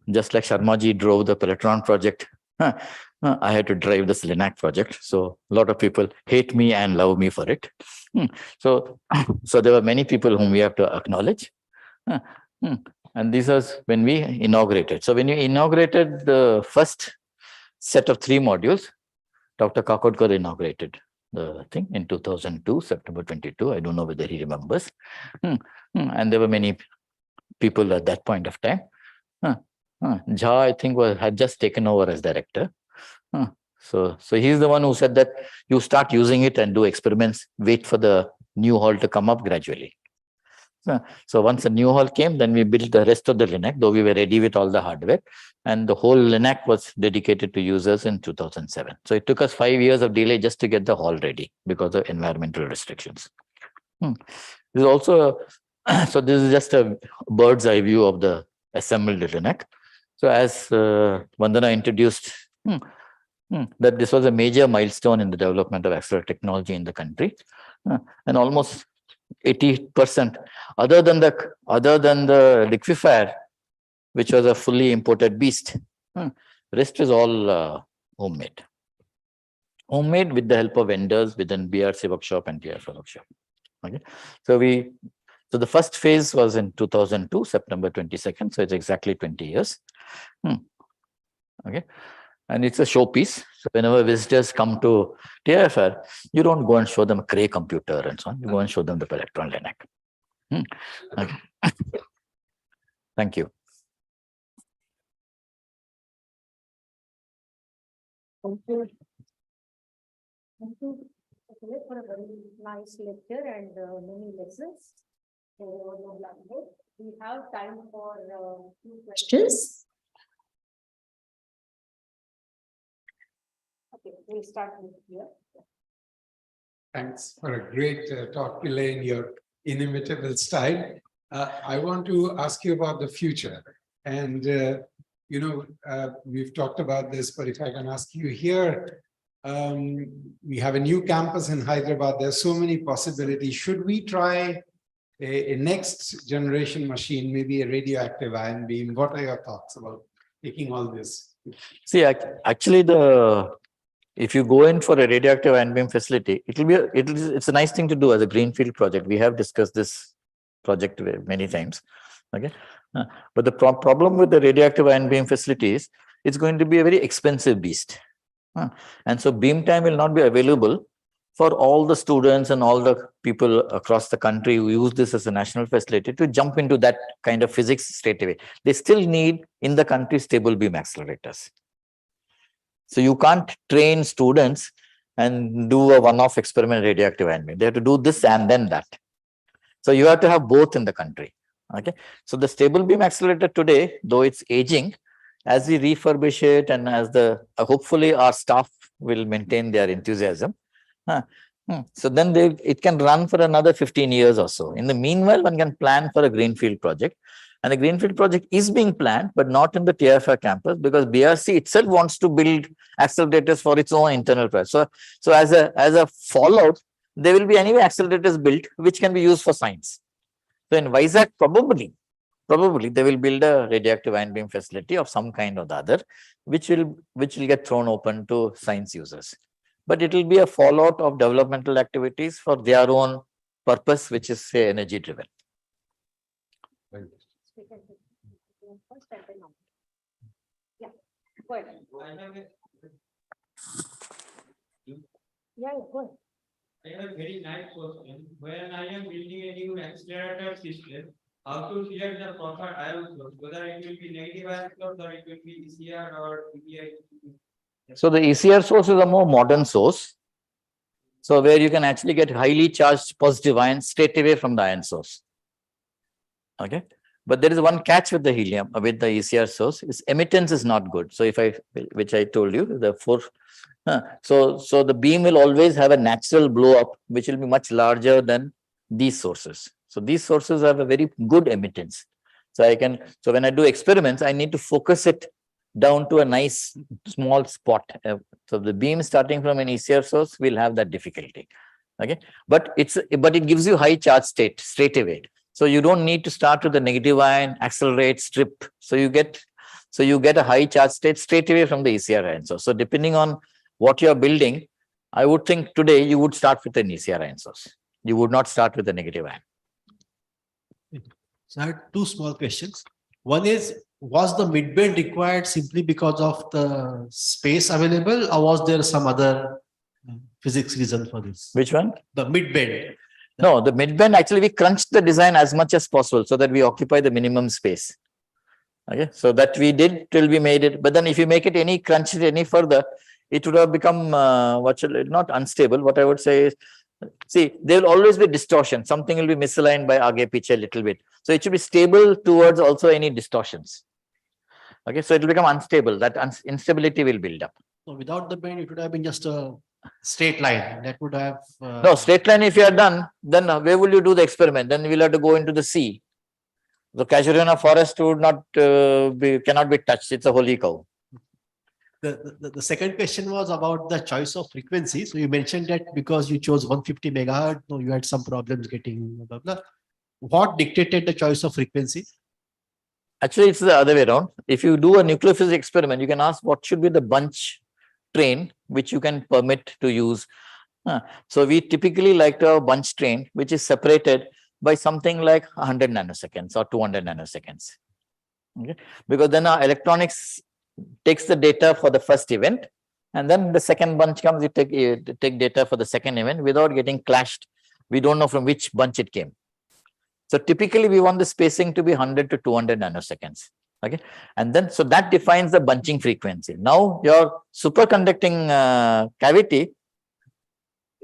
just like Sharmaji drove the Pelletron project, I had to drive this Linac project. So a lot of people hate me and love me for it. So there were many people whom we have to acknowledge. And this was when we inaugurated. So when you inaugurated the first set of 3 modules, Dr. Kakodkar inaugurated the thing in 2002, September 22. I don't know whether he remembers. And there were many people at that point of time. Jha, I think, had just taken over as director. So he's the one who said that you start using it and do experiments, wait for the new hall to come up gradually. So once the new hall came, then we built the rest of the Linac, though we were ready with all the hardware. And the whole Linac was dedicated to users in 2007. So it took us 5 years of delay just to get the hall ready because of environmental restrictions. This is also, so this is just a bird's eye view of the assembled Linac. So as Vandana introduced, that this was a major milestone in the development of accelerator technology in the country. And almost 80%, other than the liquefier, which was a fully imported beast, rest is all homemade. Homemade with the help of vendors within BRC workshop and TIFR workshop. Okay, so the first phase was in 2002, September 22nd. So it's exactly 20 years. Okay, and it's a showpiece. So whenever visitors come to TIFR, you don't go and show them a Cray computer and so on. You go and show them the electron Linac. Okay. Thank you. Thank you. Thank you for a very nice lecture and many lessons. So, we have time for few questions. Okay, we'll start with here. Thanks for a great talk, Pillay, in your inimitable style. I want to ask you about the future. And, we've talked about this, but if I can ask you here, we have a new campus in Hyderabad. There's so many possibilities. Should we try a next generation machine, maybe a radioactive ion beam? What are your thoughts about taking all this? See, actually, if you go in for a radioactive ion beam facility, it's a nice thing to do as a greenfield project. We have discussed this project many times. Okay, but the problem with the radioactive ion beam facility is it's going to be a very expensive beast, and so beam time will not be available for all the students and all the people across the country who use this as a national facility to jump into that kind of physics straight away. They still need in the country stable beam accelerators. So you can't train students and do a one-off experiment radioactive ion beam. They have to do this and then that. So you have to have both in the country. Okay. So the stable beam accelerator today, though it's aging, as we refurbish it and as hopefully our staff will maintain their enthusiasm. So then it can run for another 15 years or so. In the meanwhile, one can plan for a greenfield project. And the greenfield project is being planned, but not in the TIFR campus because BRC itself wants to build accelerators for its own internal project. So as a fallout, there will be anyway accelerators built which can be used for science. So in Vizag, probably they will build a radioactive ion beam facility of some kind or the other, which will get thrown open to science users. But it will be a fallout of developmental activities for their own purpose, which is say energy driven. Yeah, go ahead. Yeah, go ahead. I have a very nice question. When I am building a new accelerator system, how to select the proper ion source, whether it will be negative ion source or it will be ECR or PBI. So the ECR source is a more modern source. So where you can actually get highly charged positive ions straight away from the ion source. Okay. But there is one catch with the helium, with the ECR source, its emittance is not good. So which I told you, so the beam will always have a natural blow up, which will be much larger than these sources. So these sources have a very good emittance. So when I do experiments, I need to focus it down to a nice small spot. So the beam starting from an ECR source will have that difficulty. Okay, but it gives you high charge state straight away. So you don't need to start with the negative ion, accelerate, strip. So you get a high charge state straight away from the ECR ion source. So depending on what you're building, I would think today you would start with an ECR ion source. You would not start with a negative ion. So I had two small questions. One is, was the midband required simply because of the space available, or was there some other physics reason for this? Which one? The midband. No, the midband, actually we crunched the design as much as possible so that we occupy the minimum space. Okay, so that we did till we made it. But then if you make it crunch it any further, it would have become not unstable. What I would say is, see, there will always be distortion. Something will be misaligned by aage piche a little bit. So it should be stable towards also any distortions. Okay, so it will become unstable. That instability will build up. So without the bend, it would have been just a straight line. That would have. No, straight line, if you are done, then where will you do the experiment? Then we'll have to go into the sea. The casuarina forest would not cannot be touched. It's a holy cow. The second question was about the choice of frequency. So you mentioned that because you chose 150 megahertz, no, you had some problems getting blah, blah, blah. What dictated the choice of frequency? Actually, it's the other way around. If you do a nuclear physics experiment, you can ask what should be the bunch train which you can permit to use. So we typically like to have a bunch train which is separated by something like 100 nanoseconds or 200 nanoseconds. Okay, because then our electronics takes the data for the first event, and then the second bunch comes, you take data for the second event without getting clashed. We don't know from which bunch it came. So typically we want the spacing to be 100 to 200 nanoseconds. Okay, and then so that defines the bunching frequency. Now your superconducting cavity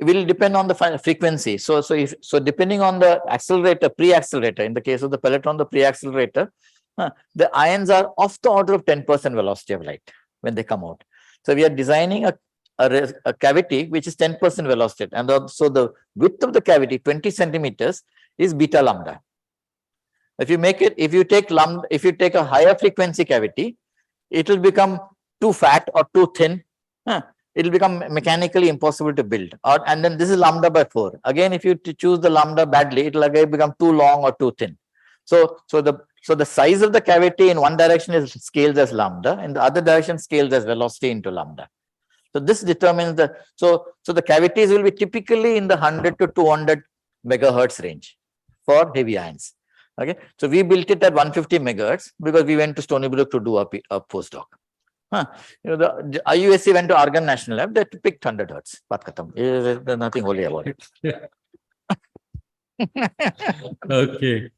will depend on the frequency. So depending on the accelerator, pre-accelerator, in the case of the pelleton, the pre-accelerator, the ions are of the order of 10% velocity of light when they come out. So we are designing a cavity which is 10% velocity, and so the width of the cavity, 20 centimeters, is beta lambda. If you take a higher frequency cavity, it will become too fat or too thin. It will become mechanically impossible to build. And then this is lambda by 4. Again, if you choose the lambda badly, it will again become too long or too thin. So the size of the cavity in one direction is scaled as lambda, in the other direction scaled as velocity into lambda. So this determines so the cavities will be typically in the 100 to 200 megahertz range for heavy ions. Okay, so we built it at 150 megahertz because we went to Stony Brook to do a postdoc. You know, the IUSC went to Argonne National Lab, they picked 100 hertz. There's nothing holy about it. Okay.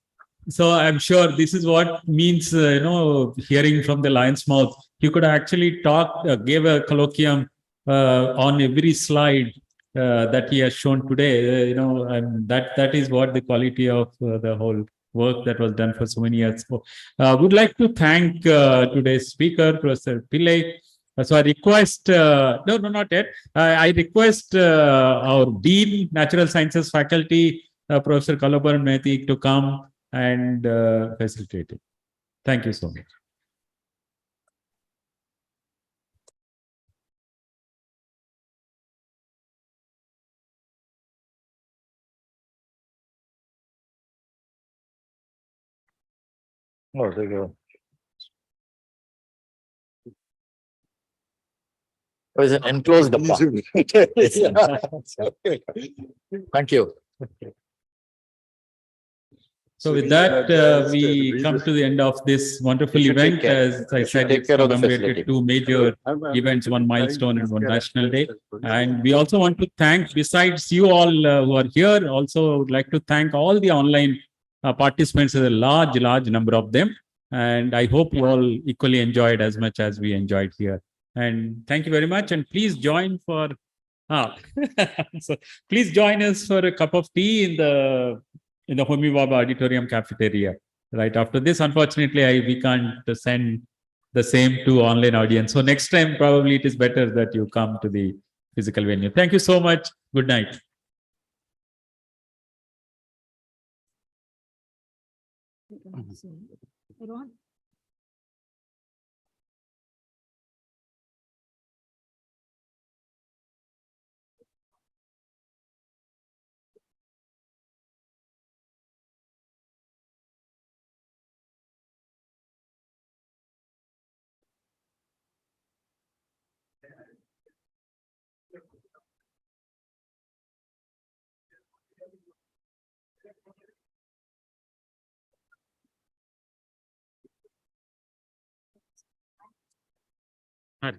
So I'm sure this is what means, hearing from the lion's mouth. You could actually gave a colloquium on every slide that he has shown today, and that is what the quality of the whole work that was done for so many years. So, would like to thank today's speaker, Professor Pillay. So I request, no, not yet. I request our Dean, Natural Sciences Faculty, Professor Kalabar Mehti, to come and facilitate it. Thank you so much. Oh, there you go. It was an enclosed DAPA. Thank you. So with that, we come to the end of this wonderful event. As I said, it's commemorated 2 major events, 1 milestone and 1 national day. And we also want to thank, besides you all who are here, also would like to thank all the online participants. There's a large number of them. And I hope you all equally enjoyed as much as we enjoyed here. And thank you very much. And please join for, so please join us for a cup of tea in the Homi Baba Auditorium cafeteria. Right after this, unfortunately, we can't send the same to online audience. So next time, probably it is better that you come to the physical venue. Thank you so much. Good night. Right.